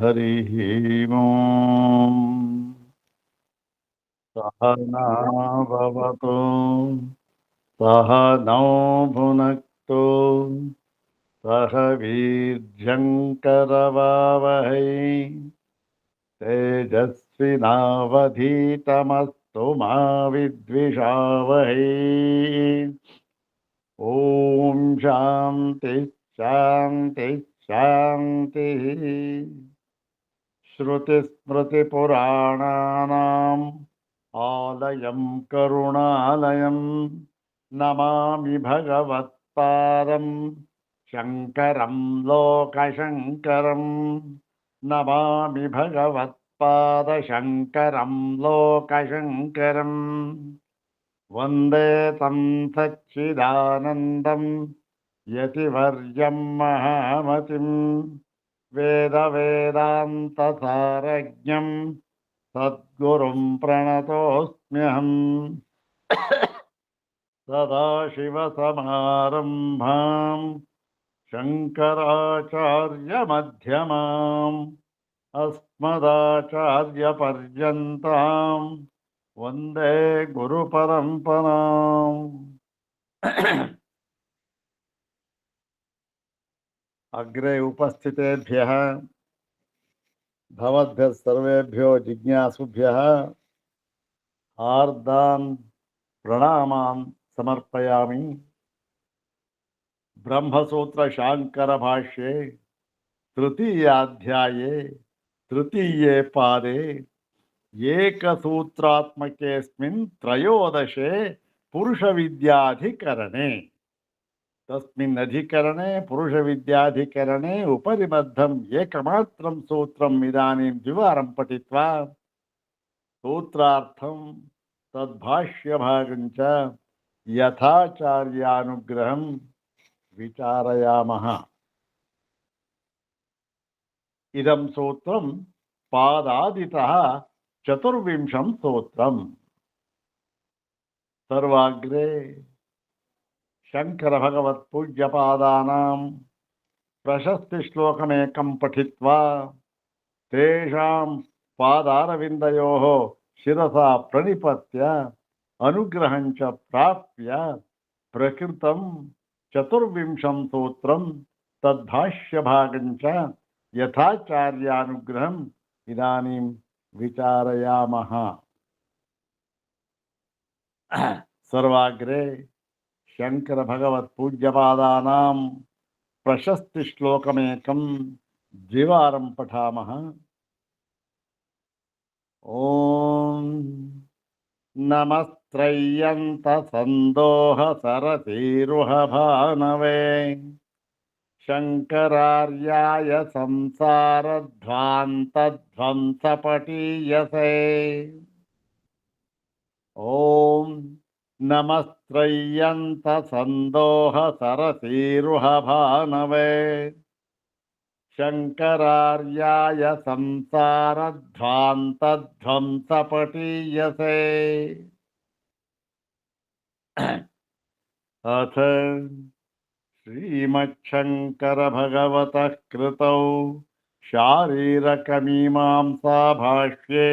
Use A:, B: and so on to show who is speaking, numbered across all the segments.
A: हरिः ओम् सहना भवतु सहनौ भुनक्तु सह वीर्यङ्करवावहै तेजस्विनावधीतमस्तु मा विद्विषावहै ॐ शान्ति शान्ति शान्तिः श्रुतिस्मृतिपुराणानाम् आलयं करुणालयं नमामि भगवत्पादं शङ्करं लोकशङ्करं नमामि भगवत्पादशङ्करं लोकशङ्करम् वन्दे तं सच्चिदानन्दं यतिवर्यं महामतिं वेदवेदान्तसारज्ञं सद्गुरुं प्रणतोऽस्म्यहम् सदाशिवसमारम्भां शङ्कराचार्यमध्यमाम् अस्मदाचार्यपर्यन्तां वन्दे गुरुपरम्पराम् अग्रे उपस्थितेभ्यः भवद्भ्यः सर्वेभ्यो जिज्ञासुभ्यः हार्दान् प्रणामान् समर्पयामि। ब्रह्मसूत्रशाङ्करभाष्ये तृतीयाध्याये तृतीये पादे एकसूत्रात्मकेऽस्मिन् त्रयोदशे पुरुषविद्याधिकरणे तस्मिन् अधिकरणे पुरुषविद्याधिकरणे उपरिबद्धम् एकमात्रं सूत्रम् इदानीं द्विवारं पठित्वा सूत्रार्थं तद्भाष्यभागं च यथाचार्यानुग्रहं विचारयामः। इदं सूत्रं पादादितः चतुर्विंशं सूत्रम्। सर्वाग्रे शंकर भगवत पूज्यपादानां प्रशस्तिश्लोकमेकं पठित्वा तेषां पादारविन्दयोः शिरसा प्रणिपत्य अनुग्रहं च प्राप्य प्रकृतं चतुर्विंशं सूत्रं तद्भाष्यभागं च यथाचार्यानुग्रहम् इदानीं विचारयामः। सर्वाग्रे शंकर भगवत पूज्यपादानां प्रशस्तिश्लोकमेकं द्विवारं पठामः। ओम नमस्त्रय्यंत संदोह सरसीरुह भानवे शंकरार्याय संसार ध्वांत ध्वंसपटीयसे। ओम नमस्त्रय्यंत संदोह सरसीरुह भानवे शंकरार्याय संसार ध्वांत ध्वंसपटीयसे। अथ श्रीमच्छंकर भगवतः कृतौ शारीरकमीमांसा भाष्ये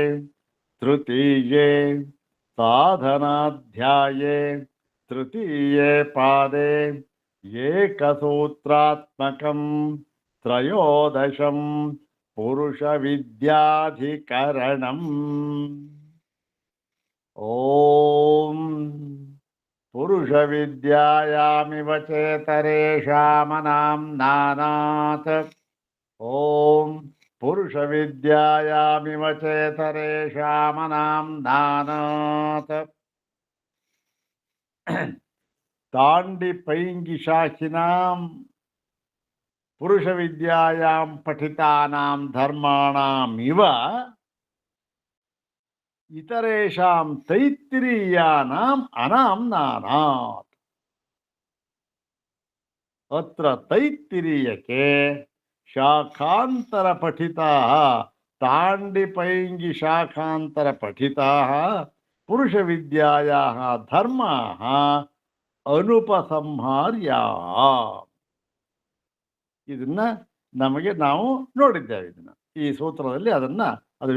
A: तृतीये साधनाध्याये तृतीये पादे एकसूत्रात्मकं त्रयोदशं पुरुषविद्याधिकरणम्। ओम पुरुषविद्यायामिव चेतरेषामनाम्नानात्। ओम पुरुषविद्यायामिव चेतरेषामनाम्नानात्। ताण्डिपैङ्गिशाखिनां पुरुषविद्यायां पठितानां धर्माणाम् इव इतरेषां तैत्तिरीयानाम् अनाम्नानात्। अत्र तैत्तिरीयके शाखान्तरपठिताः ताण्डिपैङ्गिशाखान्तरपठिताः पुरुषविद्यायाः धर्माः अनुपसंहार्याः। ಇದನ್ನ ನಮಗೆ ನಾವು ನೋಡಿದ್ದೇವೆ. ಇದನ್ನ ಈ ಸೂತ್ರದಲ್ಲಿ ಅದು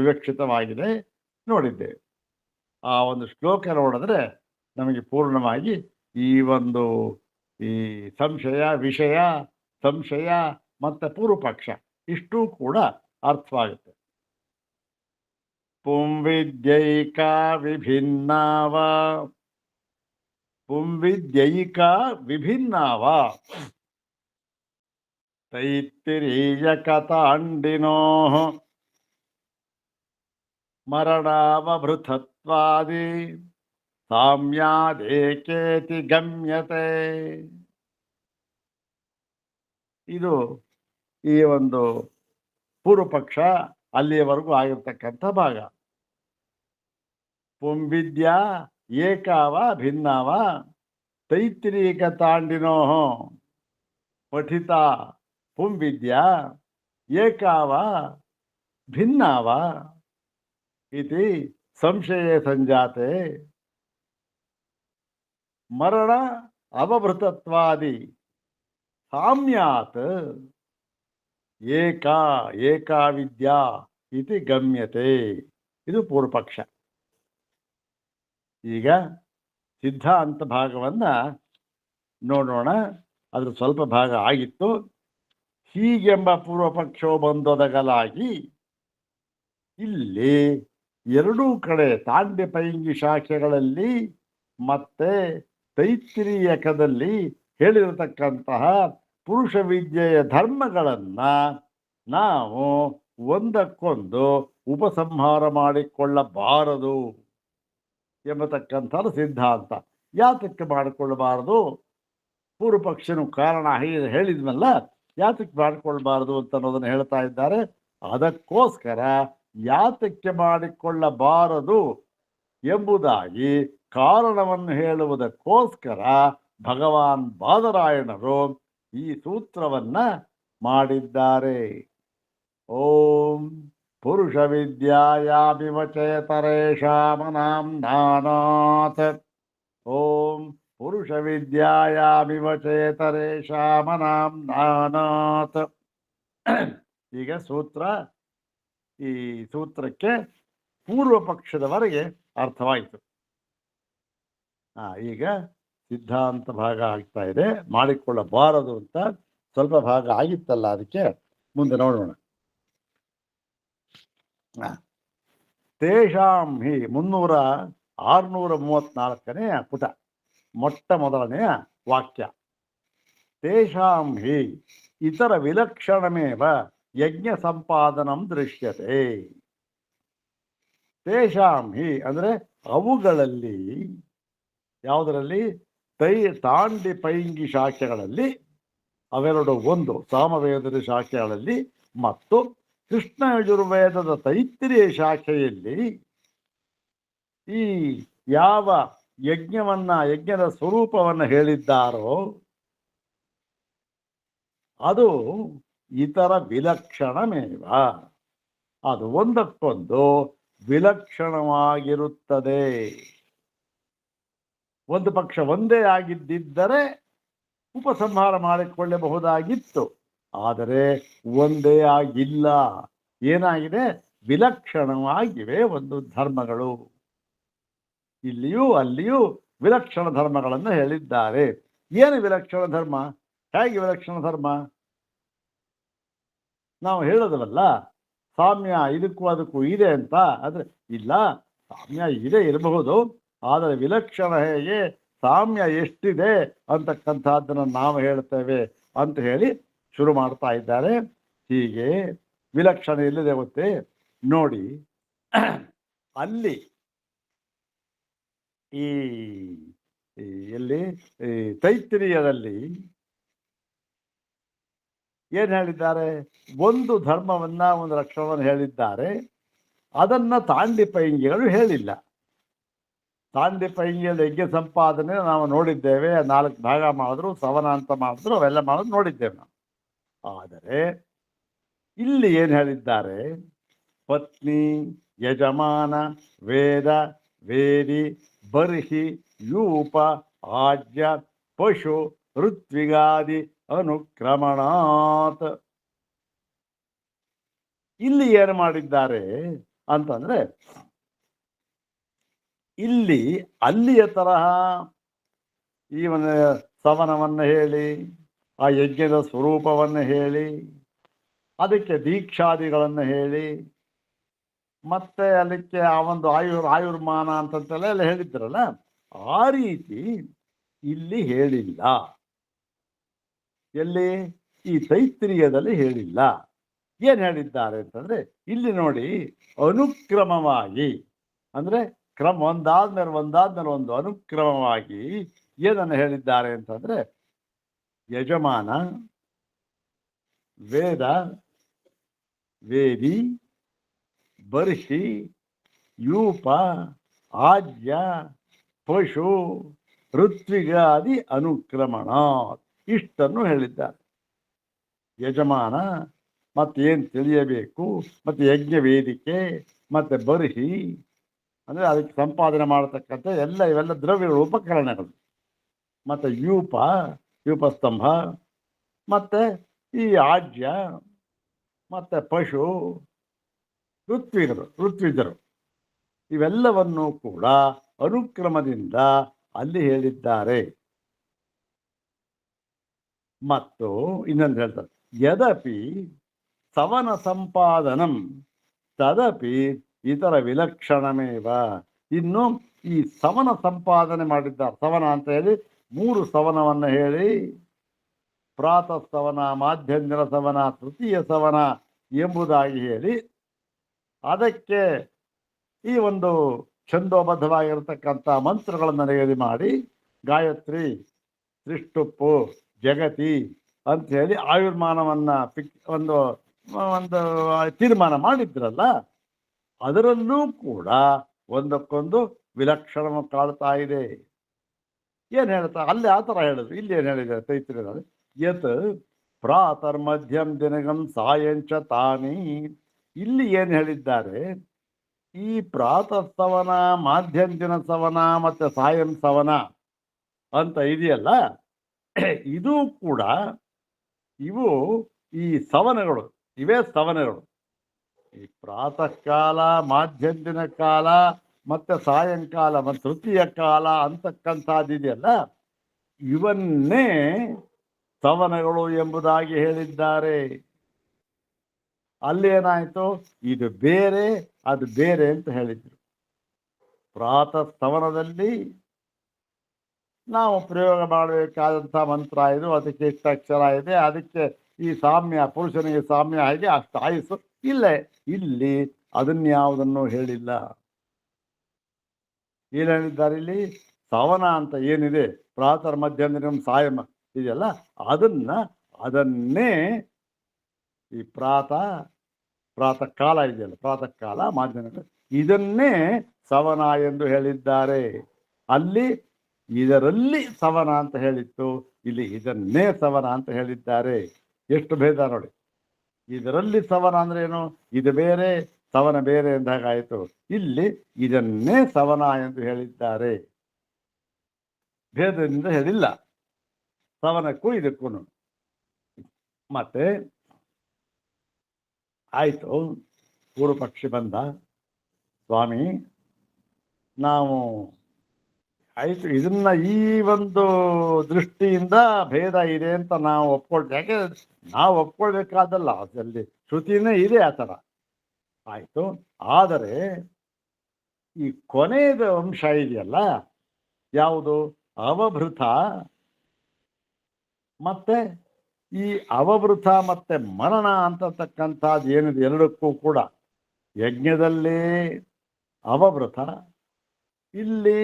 A: ವಿವಕ್ಷಿತವಾಗಿದೆ, ನೋಡಿದ್ದೇವೆ. ಆ ಒಂದು ಶ್ಲೋಕ ನೋಡಿದ್ರೆ ನಮಗೆ ಪೂರ್ಣವಾಗಿ ಈ ಒಂದು ಈ ಸಂಶಯ, ವಿಷಯ, ಸಂಶಯ ಮತ್ತು ಪೂರ್ವಪಕ್ಷ ಇಷ್ಟೂ ಕೂಡ ಅರ್ಥವಾಗುತ್ತೆ. ಪುಂವಿದ್ಯೈಕಾ ವಿಭಿನ್ನಾವ, ಪುಂವಿದ್ಯೈಕಾ ವಿಭಿನ್ನಾವ ತೈತ್ತಿರೀಯಕತಾಂಡಿನೋ ಮರಣಾವಭೃತತ್ವಾದಿ ಸಾಮ್ಯಾದೇಕೇತಿ ಗಮ್ಯತೆ. ಇದು ಈ ಒಂದು ಪೂರ್ವಪಕ್ಷ ಅಲ್ಲಿಯವರೆಗೂ ಆಗಿರ್ತಕ್ಕಂಥ ಭಾಗ. ಪುಂವಿದ್ಯಾ ಏಕಾವ ಭಿನ್ನಾವ ತೈತ್ತಿರೀಕ ತಾಂಡಿನೋ ಪಠಿತ ಪುಂವಿದ್ಯಾ ಏಕಾವ ಭಿನ್ನಾವ ಇತಿ ಸಂಶಯೇ ಸಂಜಾತೆ ಮರಣ ಅವಭೃತತ್ವಾದಿ ಸಾಮ್ಯಾತ್ ಏಕಾ ವಿದ್ಯಾ ಇತಿ ಗಮ್ಯತೆ. ಇದು ಪೂರ್ವಪಕ್ಷ. ಈಗ ಸಿದ್ಧಾಂತ ಭಾಗವನ್ನು ನೋಡೋಣ. ಅದ್ರ ಸ್ವಲ್ಪ ಭಾಗ ಆಗಿತ್ತು. ಹೀಗೆಂಬ ಪೂರ್ವಪಕ್ಷವು ಬಂದೊದಗಲಾಗಿ ಇಲ್ಲಿ ಎರಡೂ ಕಡೆ ತಾಂಡ್ಯಪೈಂಗಿ ಶಾಖೆಗಳಲ್ಲಿ ಮತ್ತೆ ತೈತ್ತಿರೀಯಕದಲ್ಲಿ ಹೇಳಿರತಕ್ಕಂತಹ ಪುರುಷ ವಿದ್ಯೆಯ ಧರ್ಮಗಳನ್ನು ನಾವು ಒಂದಕ್ಕೊಂದು ಉಪಸಂಹಾರ ಮಾಡಿಕೊಳ್ಳಬಾರದು ಎಂಬತಕ್ಕಂಥ ಸಿದ್ಧಾಂತ. ಯಾತಕ್ಕೆ ಮಾಡಿಕೊಳ್ಳಬಾರದು? ಪೂರ್ವಪಕ್ಷನು ಕಾರಣ ಹೇಳಿದ್ಮಲ್ಲ, ಯಾತಕ್ಕೆ ಮಾಡಿಕೊಳ್ಳಬಾರದು ಅಂತ ಅನ್ನೋದನ್ನು ಹೇಳ್ತಾ ಇದ್ದಾರೆ. ಅದಕ್ಕೋಸ್ಕರ ಯಾತಕ್ಕೆ ಮಾಡಿಕೊಳ್ಳಬಾರದು ಎಂಬುದಾಗಿ ಕಾರಣವನ್ನು ಹೇಳುವುದಕ್ಕೋಸ್ಕರ ಭಗವಾನ್ ಬಾದರಾಯಣರು ಈ ಸೂತ್ರವನ್ನ ಮಾಡಿದ್ದಾರೆ. ಓಂ ಪುರುಷ ವಿದ್ಯಾಯಾಮಿವಚೇತರೇಷಾಮನಾಂಧಾನಾತ್. ಓಂ ಪುರುಷ ವಿದ್ಯಾಯಾಮಿವಚೇತರೇಷಾಮನಾಂಧಾನಾತ್. ಈಗ ಈ ಸೂತ್ರಕ್ಕೆ ಪೂರ್ವ ಪಕ್ಷದವರೆಗೆ ಅರ್ಥವಾಯಿತು. ಈಗ ಸಿದ್ಧಾಂತ ಭಾಗ ಆಗ್ತಾ ಇದೆ. ಮಾಡಿಕೊಳ್ಳಬಾರದು ಅಂತ ಸ್ವಲ್ಪ ಭಾಗ ಆಗಿತ್ತಲ್ಲ, ಅದಕ್ಕೆ ಮುಂದೆ ನೋಡೋಣ. ತೇಷಾಂ ಹಿ 634ನೇ ಪುಟ, ಮೊಟ್ಟ ಮೊದಲನೆಯ ವಾಕ್ಯ. ತೇಷಾಂ ಹಿ ಇತರ ವಿಲಕ್ಷಣಮೇವ ಯಜ್ಞ ಸಂಪಾದನಂ ದೃಶ್ಯತೆ. ತೇಷಾಂ ಹಿ ಅಂದರೆ ಅವುಗಳಲ್ಲಿ, ಯಾವುದರಲ್ಲಿ? ತಾಂಡಿ ಪೈಂಗಿ ಶಾಖೆಗಳಲ್ಲಿ, ಅವೆರಡು ಒಂದು ಸಾಮವೇದದ ಶಾಖೆಗಳಲ್ಲಿ ಮತ್ತು ಕೃಷ್ಣ ಯಜುರ್ವೇದದ ತೈತ್ತಿರೀಯ ಶಾಖೆಯಲ್ಲಿ ಈ ಯಾವ ಯಜ್ಞದ ಸ್ವರೂಪವನ್ನು ಹೇಳಿದ್ದಾರೋ ಅದು ಇತರ ವಿಲಕ್ಷಣಮೇವ, ಅದು ಒಂದಕ್ಕೊಂದು ವಿಲಕ್ಷಣವಾಗಿರುತ್ತದೆ. ಒಂದು ಪಕ್ಷ ಒಂದೇ ಆಗಿದ್ದರೆ ಉಪಸಂಹಾರ ಮಾಡಿಕೊಳ್ಳಬಹುದಾಗಿತ್ತು, ಆದರೆ ಒಂದೇ ಆಗಿಲ್ಲ. ಏನಾಗಿದೆ? ವಿಲಕ್ಷಣವಾಗಿವೆ ಒಂದು ಧರ್ಮಗಳು. ಇಲ್ಲಿಯೂ ಅಲ್ಲಿಯೂ ವಿಲಕ್ಷಣ ಧರ್ಮಗಳನ್ನು ಹೇಳಿದ್ದಾರೆ. ಏನು ವಿಲಕ್ಷಣ ಧರ್ಮ? ಹೇಗೆ ವಿಲಕ್ಷಣ ಧರ್ಮ? ನಾವು ಹೇಳೋದವಲ್ಲ, ಸಾಮ್ಯ ಇದಕ್ಕೂ ಅದಕ್ಕೂ ಇದೆ ಅಂತ. ಆದರೆ ಇಲ್ಲ, ಸಾಮ್ಯ ಇದೆ ಇರಬಹುದು, ಆದರೆ ವಿಲಕ್ಷಣ ಹೇಗೆ, ಸಾಮ್ಯ ಎಷ್ಟಿದೆ ಅಂತಕ್ಕಂಥದ್ದನ್ನು ನಾವು ಹೇಳ್ತೇವೆ ಅಂತ ಹೇಳಿ ಶುರು ಮಾಡ್ತಾ ಇದ್ದಾರೆ. ಹೀಗೆ ವಿಲಕ್ಷಣ ಎಲ್ಲಿದೆ ಗೊತ್ತೇ? ನೋಡಿ, ಅಲ್ಲಿ ಈ ಎಲ್ಲಿ ತೈತ್ತಿರೀಯದಲ್ಲಿ ಏನು ಹೇಳಿದ್ದಾರೆ? ಒಂದು ಧರ್ಮವನ್ನ, ಒಂದು ಲಕ್ಷಣವನ್ನು ಹೇಳಿದ್ದಾರೆ. ಅದನ್ನ ತಾಂಡಿಪೈಂಗಿಗಳು ಹೇಳಿಲ್ಲ. ತಾಂಡಿಪೈಂಗಿಯಲ್ಲಿ ಯಜ್ಞ ಸಂಪಾದನೆ ನಾವು ನೋಡಿದ್ದೇವೆ. 4 ಭಾಗ ಮಾಡಿದ್ರು, ಸವನ ಅಂತ ಮಾಡಿದ್ರು, ಅವೆಲ್ಲ ಮಾಡೋದು ನೋಡಿದ್ದೇವೆ ನಾವು. ಆದರೆ ಇಲ್ಲಿ ಏನು ಹೇಳಿದ್ದಾರೆ? ಪತ್ನಿ, ಯಜಮಾನ, ವೇದ, ವೇದಿ, ಬರ್ಹಿ, ಯೂಪ, ಆಜ್ಯ, ಪಶು, ಋತ್ವಿಗಾದಿ ಅನುಕ್ರಮಣಾತ್. ಇಲ್ಲಿ ಏನು ಮಾಡಿದ್ದಾರೆ ಅಂತಂದ್ರೆ, ಇಲ್ಲಿ ಅಲ್ಲಿಯ ತರಹ ಈ ಒಂದು ಸವನವನ್ನು ಹೇಳಿ, ಆ ಯಜ್ಞದ ಸ್ವರೂಪವನ್ನು ಹೇಳಿ, ಅದಕ್ಕೆ ದೀಕ್ಷಾದಿಗಳನ್ನು ಹೇಳಿ, ಮತ್ತೆ ಅದಕ್ಕೆ ಆ ಒಂದು ಆಯುರ್ಮಾನ ಅಂತಂತೆಲ್ಲ ಎಲ್ಲ ಹೇಳಿದ್ರಲ್ಲ, ಆ ರೀತಿ ಇಲ್ಲಿ ಹೇಳಿಲ್ಲ. ಎಲ್ಲಿ? ಈ ತೈತ್ರಿಯದಲ್ಲಿ ಹೇಳಿಲ್ಲ. ಏನು ಹೇಳಿದ್ದಾರೆ ಅಂತಂದ್ರೆ, ಇಲ್ಲಿ ನೋಡಿ, ಅನುಕ್ರಮವಾಗಿ ಅಂದ್ರೆ ಒಂದಾದ್ಮೇಲೆ ಒಂದು ಅನುಕ್ರಮವಾಗಿ ಏನನ್ನು ಹೇಳಿದ್ದಾರೆ ಅಂತಂದ್ರೆ, ಯಜಮಾನ, ವೇದ, ವೇದಿ, ಬರ್ಷಿ, ಯೂಪ, ಆಜ್ಯ, ಪಶು, ಋತ್ವಿಗಾದಿ ಅನುಕ್ರಮಣ, ಇಷ್ಟನ್ನು ಹೇಳಿದ್ದಾರೆ. ಯಜಮಾನ ಮತ್ತೇನು ತಿಳಿಯಬೇಕು, ಮತ್ತು ಯಜ್ಞ ವೇದಿಕೆ, ಮತ್ತು ಬರ್ಹಿ ಅಂದರೆ ಅದಕ್ಕೆ ಸಂಪಾದನೆ ಮಾಡತಕ್ಕಂಥ ಇವೆಲ್ಲ ದ್ರವ್ಯಗಳು, ಉಪಕರಣಗಳು, ಮತ್ತು ಯೂಪಸ್ತಂಭ, ಮತ್ತು ಈ ಆಜ್ಯ, ಮತ್ತು ಪಶು, ಋತ್ವಿಜರು ಇವೆಲ್ಲವನ್ನು ಕೂಡ ಅನುಕ್ರಮದಿಂದ ಅಲ್ಲಿ ಹೇಳಿದ್ದಾರೆ. ಮತ್ತು ಇನ್ನೊಂದು ಹೇಳ್ತಾರೆ, ಯದಪಿ ಸವನ ಸಂಪಾದನಂ ತದಪಿ ಇತರ ವಿಲಕ್ಷಣಮೇವ. ಇನ್ನು ಈ ಸವನ ಸಂಪಾದನೆ ಮಾಡಿದ್ದಾರೆ. ಸವನ ಅಂತ ಹೇಳಿ 3 ಸವನವನ್ನು ಹೇಳಿ, ಪ್ರಾತಃ ಸವನ, ಮಾಧ್ಯಂದಿನ ಸವನ, ತೃತೀಯ ಸವನ ಎಂಬುದಾಗಿ ಹೇಳಿ, ಅದಕ್ಕೆ ಈ ಒಂದು ಛಂದೋಬದ್ಧವಾಗಿರತಕ್ಕಂಥ ಮಂತ್ರಗಳನ್ನು ನಿಗದಿ ಮಾಡಿ, ಗಾಯತ್ರಿ, ತ್ರಿಷ್ಟುಪ್ಪು, ಜಗತಿ ಅಂತ ಹೇಳಿ ಆಯುರ್ಮಾನವನ್ನು ಒಂದು ತೀರ್ಮಾನ ಮಾಡಿದ್ರಲ್ಲ, ಅದರಲ್ಲೂ ಕೂಡ ಒಂದಕ್ಕೊಂದು ವಿಲಕ್ಷಣ ಕಾಡ್ತಾ ಇದೆ. ಏನು ಹೇಳ್ತಾ ಅಲ್ಲಿ ಆ ಥರ ಹೇಳಿದ್ರು. ಇಲ್ಲಿ ಏನು ಹೇಳಿದ್ದಾರೆ ತೈತ್ರಿಯದಲ್ಲಿ? ಯತ್ ಪ್ರಾತರ್ ಮಧ್ಯಂ ದಿನಗಂ ಸಾಯಂಚ ತಾನಿ. ಇಲ್ಲಿ ಏನು ಹೇಳಿದ್ದಾರೆ? ಈ ಪ್ರಾತಃ ಸವನ, ಮಾಧ್ಯಮ ದಿನ ಸವನ ಮತ್ತು ಸಾಯಂ ಸವನ ಅಂತ ಇದೆಯಲ್ಲ, ಇದು ಕೂಡ ಇವು ಈ ಸವನಗಳು, ಇವೇ ಸವನಗಳು. ಈ ಪ್ರಾತಃ ಕಾಲ, ಮಾಧ್ಯಂದಿನ ಕಾಲ ಮತ್ತು ಸಾಯಂಕಾಲ ಮತ್ತು ತೃತೀಯ ಕಾಲ ಅಂತಕ್ಕಂಥದ್ದಿದೆಯಲ್ಲ, ಇವನ್ನೇ ಸವನಗಳು ಎಂಬುದಾಗಿ ಹೇಳಿದ್ದಾರೆ. ಅಲ್ಲೇನಾಯಿತು? ಇದು ಬೇರೆ, ಅದು ಬೇರೆ ಅಂತ ಹೇಳಿದ್ರು. ಪ್ರಾತಃ ಸವನದಲ್ಲಿ ನಾವು ಪ್ರಯೋಗ ಮಾಡಬೇಕಾದಂಥ ಮಂತ್ರ ಇದು, ಅದಕ್ಕೆ ಇಷ್ಟ ಅಕ್ಷರ ಇದೆ, ಅದಕ್ಕೆ ಈ ಸಾಮ್ಯ, ಪುರುಷನಿಗೆ ಸಾಮ್ಯ ಹಾಗೆ ಅಷ್ಟು ಆಯುಸ್ಸು ಇಲ್ಲೇ. ಇಲ್ಲಿ ಅದನ್ಯಾವುದನ್ನು ಹೇಳಿಲ್ಲ. ಏನು ಹೇಳಿದ್ದಾರೆ ಇಲ್ಲಿ? ಸವನ ಅಂತ ಏನಿದೆ, ಪ್ರಾತಃ ಮಧ್ಯಾಹ್ನ ಸಾಯಂ ಇದೆಯಲ್ಲ, ಅದನ್ನೇ ಈ ಪ್ರಾತಃ ಕಾಲ ಇದೆಯಲ್ಲ, ಪ್ರಾತಃ ಕಾಲ, ಮಾಧ್ಯಮ, ಇದನ್ನೇ ಸವನ ಎಂದು ಹೇಳಿದ್ದಾರೆ. ಅಲ್ಲಿ ಇದರಲ್ಲಿ ಸವನ ಅಂತ ಹೇಳಿತ್ತು, ಇಲ್ಲಿ ಇದನ್ನೇ ಸವನ ಅಂತ ಹೇಳಿದ್ದಾರೆ. ಎಷ್ಟು ಭೇದ ನೋಡಿ. ಇದರಲ್ಲಿ ಸವನ ಅಂದ್ರೆ ಏನು? ಇದು ಬೇರೆ, ಸವನ ಬೇರೆ ಎಂದಾಗಾಯಿತು. ಇಲ್ಲಿ ಇದನ್ನೇ ಸವನ ಎಂದು ಹೇಳಿದ್ದಾರೆ. ಭೇದದಿಂದ ಹೇಳಿಲ್ಲ ಸವನಕ್ಕೂ ಇದಕ್ಕೂ. ಮತ್ತೆ ಆಯಿತು, ಪೂರ್ವ ಪಕ್ಷಿ ಬಂದ, ಸ್ವಾಮಿ ನಾವು ಆಯಿತು ಇದನ್ನ ಈ ಒಂದು ದೃಷ್ಟಿಯಿಂದ ಭೇದ ಇದೆ ಅಂತ ನಾವು ಒಪ್ಕೊಳ್ತೇವೆ. ಯಾಕೆ ನಾವು ಒಪ್ಕೊಳ್ಬೇಕಾದಲ್ಲ, ಅದರಲ್ಲಿ ಶ್ರುತಿನೇ ಇದೆ ಆ ಥರ. ಆಯಿತು, ಆದರೆ ಈ ಕೊನೆಯದ ಅಂಶ ಇದೆಯಲ್ಲ, ಯಾವುದು? ಅವಭೃತ. ಮತ್ತೆ ಈ ಅವಭೃತ ಮತ್ತೆ ಮರಣ ಅಂತಕ್ಕಂಥದ್ದು ಏನಿದೆ, ಎರಡಕ್ಕೂ ಕೂಡ ಯಜ್ಞದಲ್ಲಿ ಅವಭೃತ, ಇಲ್ಲಿ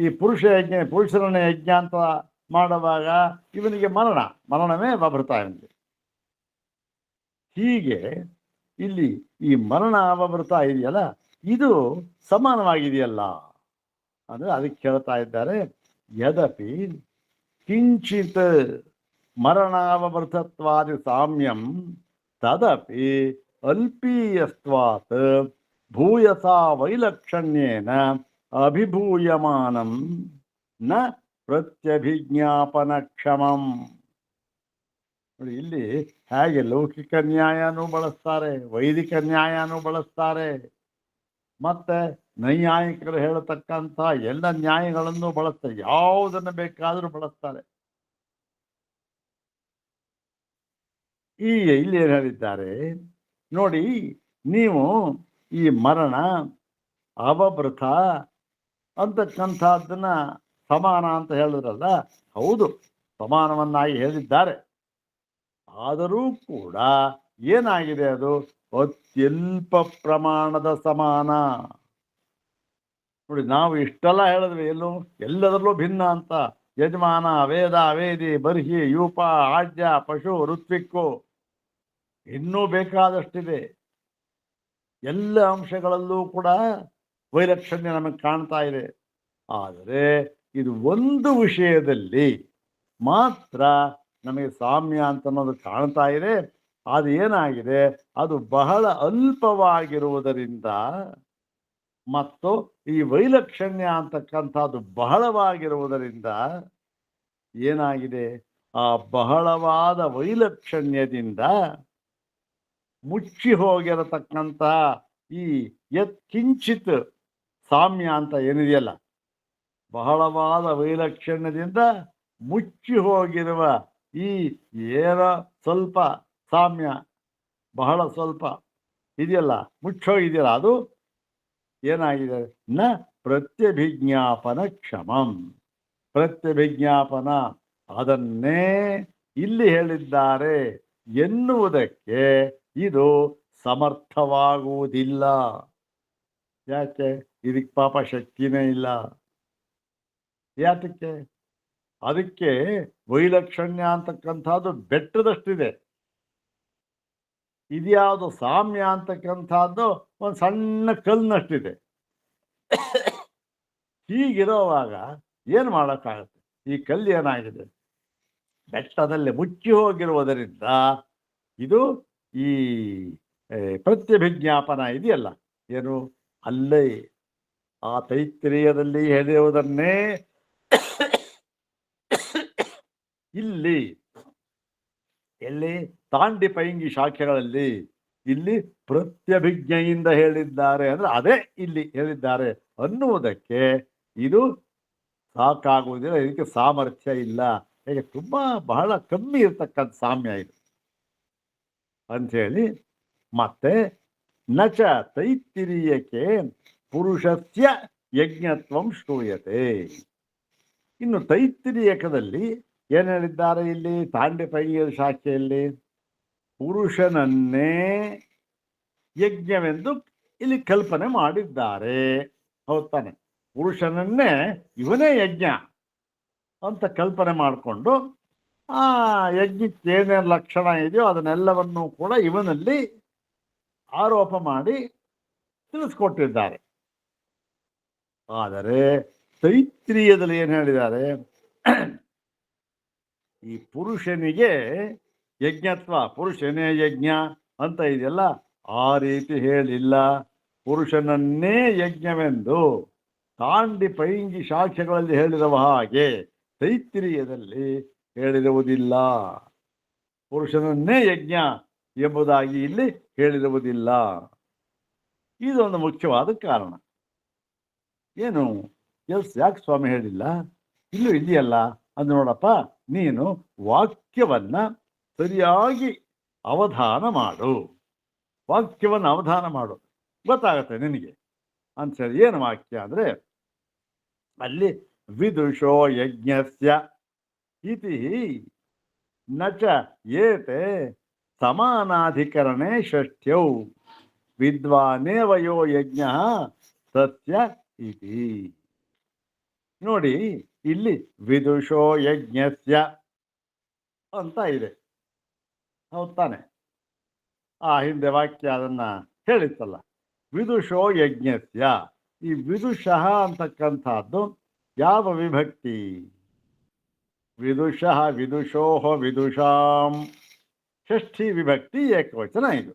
A: ಈ ಪುರುಷರನ್ನ ಯಜ್ಞ ಅಂತ ಮಾಡುವಾಗ ಇವನಿಗೆ ಮರಣವೇ ಅವಭೃತ ಎಂದು. ಹೀಗೆ ಇಲ್ಲಿ ಈ ಮರಣ ಅವಭೃತ ಇದೆಯಲ್ಲ, ಇದು ಸಮಾನವಾಗಿದೆಯಲ್ಲ ಅಂದರೆ ಅದಕ್ಕೆ ಹೇಳ್ತಾ ಇದ್ದಾರೆ, ಯದಪಿ ಕಿಂಚಿತ್ ಮರಣಾವಭೃತತ್ವಾದಿ ಸಾಮ್ಯಂ ತದಪಿ ಅಲ್ಪೀಯಸ್ತ್ವಾತ್ ಭೂಯಸಾ ವೈಲಕ್ಷಣ್ಯೇನ ಅಭಿಭೂಯಮಾನಂ ನ ಪ್ರತ್ಯಭಿಜ್ಞಾಪನ ಕ್ಷಮಂ. ನೋಡಿ ಇಲ್ಲಿ ಹೇಗೆ ಲೌಕಿಕ ನ್ಯಾಯನೂ ಬಳಸ್ತಾರೆ, ವೈದಿಕ ನ್ಯಾಯನೂ ಬಳಸ್ತಾರೆ, ಮತ್ತೆ ನೈಯಾಯಿಕರು ಹೇಳತಕ್ಕಂಥ ಎಲ್ಲ ನ್ಯಾಯಗಳನ್ನು ಬಳಸ್ತಾರೆ, ಯಾವುದನ್ನು ಬೇಕಾದರೂ ಬಳಸ್ತಾರೆ. ಇಲ್ಲಿ ಏನು ಹೇಳಿದ್ದಾರೆ ನೋಡಿ, ನೀವು ಈ ಮರಣ ಅವಭೃತ ಅಂತಕ್ಕಂಥದ್ದನ್ನ ಸಮಾನ ಅಂತ ಹೇಳಿದ್ರಲ್ಲ, ಹೌದು ಸಮಾನವನ್ನಾಗಿ ಹೇಳಿದ್ದಾರೆ. ಆದರೂ ಕೂಡ ಏನಾಗಿದೆ, ಅದು ಅತ್ಯಲ್ಪ ಪ್ರಮಾಣದ ಸಮಾನ. ನೋಡಿ, ನಾವು ಇಷ್ಟೆಲ್ಲ ಹೇಳಿದ್ವಿ, ಎಲ್ಲದರಲ್ಲೂ ಭಿನ್ನ ಅಂತ. ಯಜಮಾನ, ವೇದ, ವೇದಿ, ಬರ್ಹಿ, ಯೂಪ, ಆಜ್ಯ, ಪಶು, ಋತ್ವಿಕ್ಕು, ಇನ್ನೂ ಬೇಕಾದಷ್ಟಿದೆ. ಎಲ್ಲ ಅಂಶಗಳಲ್ಲೂ ಕೂಡ ವೈಲಕ್ಷಣ್ಯ ನಮಗೆ ಕಾಣ್ತಾ ಇದೆ. ಆದರೆ ಇದು ಒಂದು ವಿಷಯದಲ್ಲಿ ಮಾತ್ರ ನಮಗೆ ಸಾಮ್ಯ ಅಂತ ಅನ್ನೋದು ಕಾಣ್ತಾ ಇದೆ. ಅದು ಏನಾಗಿದೆ, ಅದು ಬಹಳ ಅಲ್ಪವಾಗಿರುವುದರಿಂದ ಮತ್ತು ಈ ವೈಲಕ್ಷಣ್ಯ ಅಂತಕ್ಕಂಥದ್ದು ಬಹಳವಾಗಿರುವುದರಿಂದ ಏನಾಗಿದೆ, ಆ ಬಹಳವಾದ ವೈಲಕ್ಷಣ್ಯದಿಂದ ಮುಚ್ಚಿ ಹೋಗಿರತಕ್ಕಂಥ ಈ ಕಿಂಚಿತ್ ಸಾಮ್ಯ ಅಂತ ಏನಿದೆಯಲ್ಲ, ಬಹಳವಾದ ವೈಲಕ್ಷಣ್ಯದಿಂದ ಮುಚ್ಚಿ ಹೋಗಿರುವ ಈ ಏನೋ ಸ್ವಲ್ಪ ಸಾಮ್ಯ, ಬಹಳ ಸ್ವಲ್ಪ ಇದೆಯಲ್ಲ, ಮುಚ್ಚೋಗಿದೆಯಲ್ಲ, ಅದು ಏನಾಗಿದೆ, ನ ಪ್ರತ್ಯಭಿಜ್ಞಾಪನ ಕ್ಷಮಂ. ಪ್ರತ್ಯಭಿಜ್ಞಾಪನ ಅದನ್ನೇ ಇಲ್ಲಿ ಹೇಳಿದ್ದಾರೆ ಎನ್ನುವುದಕ್ಕೆ ಇದು ಸಮರ್ಥವಾಗುವುದಿಲ್ಲ. ಯಾಕೆ? ಇದಕ್ಕೆ ಪಾಪ ಶಕ್ತಿನೇ ಇಲ್ಲ. ಯಾತಕ್ಕೆ? ಅದಕ್ಕೆ ವೈಲಕ್ಷಣ್ಯ ಅಂತಕ್ಕಂಥದ್ದು ಬೆಟ್ಟದಷ್ಟಿದೆ. ಇದ್ಯಾವುದು ಸಾಮ್ಯ ಅಂತಕ್ಕಂಥದ್ದು ಒಂದು ಸಣ್ಣ ಕಲ್ಲಿನಷ್ಟಿದೆ. ಹೀಗಿರೋವಾಗ ಏನು ಮಾಡೋಕ್ಕಾಗತ್ತೆ? ಈ ಕಲ್ಲು ಏನಾಗಿದೆ, ಬೆಟ್ಟದಲ್ಲಿ ಮುಚ್ಚಿ ಹೋಗಿರುವುದರಿಂದ ಇದು ಈ ಪ್ರತ್ಯಭಿಜ್ಞಾಪನ ಇದೆಯಲ್ಲ, ಏನು ಅಲ್ಲೇ ಆ ತೈತ್ರಿಯದಲ್ಲಿ ಹೇಳಿರುವುದನ್ನೇ ಇಲ್ಲಿ ಎಲ್ಲಿ ತಾಂಡಿ ಪೈಂಗಿ ಶಾಖೆಗಳಲ್ಲಿ ಇಲ್ಲಿ ಪ್ರತ್ಯಭಿಜ್ಞೆಯಿಂದ ಹೇಳಿದ್ದಾರೆ. ಅಂದ್ರೆ ಅದೇ ಇಲ್ಲಿ ಹೇಳಿದ್ದಾರೆ ಅನ್ನುವುದಕ್ಕೆ ಇದು ಸಾಕಾಗುವುದಿಲ್ಲ, ಇದಕ್ಕೆ ಸಾಮರ್ಥ್ಯ ಇಲ್ಲ. ಹೇಗೆ ತುಂಬಾ ಬಹಳ ಕಮ್ಮಿ ಇರ್ತಕ್ಕಂಥ ಸಾಮ್ಯ ಇದು ಅಂಥೇಳಿ. ಮತ್ತೆ ನಚ ತೈತ್ತಿರೀಯಕ್ಕೆ ಪುರುಷಸ್ಯ ಯಜ್ಞತ್ವಂ ಶ್ರೂಯತೆ. ಇನ್ನು ತೈತ್ತಿರೀಯಕದಲ್ಲಿ ಏನು ಹೇಳಿದ್ದಾರೆ, ಇಲ್ಲಿ ತಾಂಡಿಪೈಯ ಶಾಖೆಯಲ್ಲಿ ಪುರುಷನನ್ನೇ ಯಜ್ಞವೆಂದು ಇಲ್ಲಿ ಕಲ್ಪನೆ ಮಾಡಿದ್ದಾರೆ. ಹೌದು ತಾನೆ? ಪುರುಷನನ್ನೇ ಇವನೇ ಯಜ್ಞ ಅಂತ ಕಲ್ಪನೆ ಮಾಡಿಕೊಂಡು ಆ ಯಜ್ಞಕ್ಕೆ ಏನೇನು ಲಕ್ಷಣ ಇದೆಯೋ ಅದನ್ನೆಲ್ಲವನ್ನೂ ಕೂಡ ಇವನಲ್ಲಿ ಆರೋಪ ಮಾಡಿ ತಿಳಿಸ್ಕೊಟ್ಟಿದ್ದಾರೆ. ಆದರೆ ತೈತ್ರೀಯದಲ್ಲಿ ಏನು ಹೇಳಿದ್ದಾರೆ, ಈ ಪುರುಷನಿಗೆ ಯಜ್ಞತ್ವ, ಪುರುಷನೇ ಯಜ್ಞ ಅಂತ ಇದೆಯಲ್ಲ, ಆ ರೀತಿ ಹೇಳಿಲ್ಲ. ಪುರುಷನನ್ನೇ ಯಜ್ಞವೆಂದು ತಾಂಡಿ ಪೈಂಗಿ ಶಾಖೆಗಳಲ್ಲಿ ಹೇಳಿರುವ ಹಾಗೆ ತೈತ್ರೀಯದಲ್ಲಿ ಹೇಳಿರುವುದಿಲ್ಲ. ಪುರುಷನನ್ನೇ ಯಜ್ಞ ಎಂಬುದಾಗಿ ಇಲ್ಲಿ ಹೇಳಿರುವುದಿಲ್ಲ. ಇದೊಂದು ಮುಖ್ಯವಾದ ಕಾರಣ. ಏನು ಯಾಕೆ ಸ್ವಾಮಿ ಹೇಳಿಲ್ಲ? ಇಲ್ಲೂ ಇದೆಯಲ್ಲ ಅದು ನೋಡಪ್ಪ, ನೀನು ವಾಕ್ಯವನ್ನ ಸರಿಯಾಗಿ ಅವಧಾನ ಮಾಡು, ವಾಕ್ಯವನ್ನು ಅವಧಾನ ಮಾಡು, ಗೊತ್ತಾಗತ್ತೆ ನಿನಗೆ ಅಂತೇಳಿ. ಏನು ವಾಕ್ಯ ಅಂದರೆ ಅಲ್ಲಿ ವಿದುಷೋ ಯಜ್ಞಸ್ಯ ಇತಿ ನಚ ಏತೆ ಸಮಾನಾಧಿಕರಣೆ ಷಷ್ಠ್ಯೌ ವಿದ್ವಾನೇವಯೋ ಯಜ್ಞ ಸತ್ಯ ಇತಿ. ನೋಡಿ, ಇಲ್ಲಿ ವಿದುಷೋ ಯಜ್ಞಸ್ಯ ಅಂತ ಇದೆ, ಹೌದು ತಾನೆ? ಆ ಹಿಂದೆ ವಾಕ್ಯ ಅದನ್ನ ಹೇಳಿತ್ತಲ್ಲ, ವಿದುಷೋ ಯಜ್ಞಸ್ಯ. ಈ ವಿದುಷಃ ಅಂತಕ್ಕಂಥದ್ದು ಯಾವ ವಿಭಕ್ತಿ? ವಿದುಷಃ, ವಿದುಷೋಹ, ವಿದುಷಾಂ, ಷಷ್ಠಿ ವಿಭಕ್ತಿ ಏಕವಚನ ಇದು.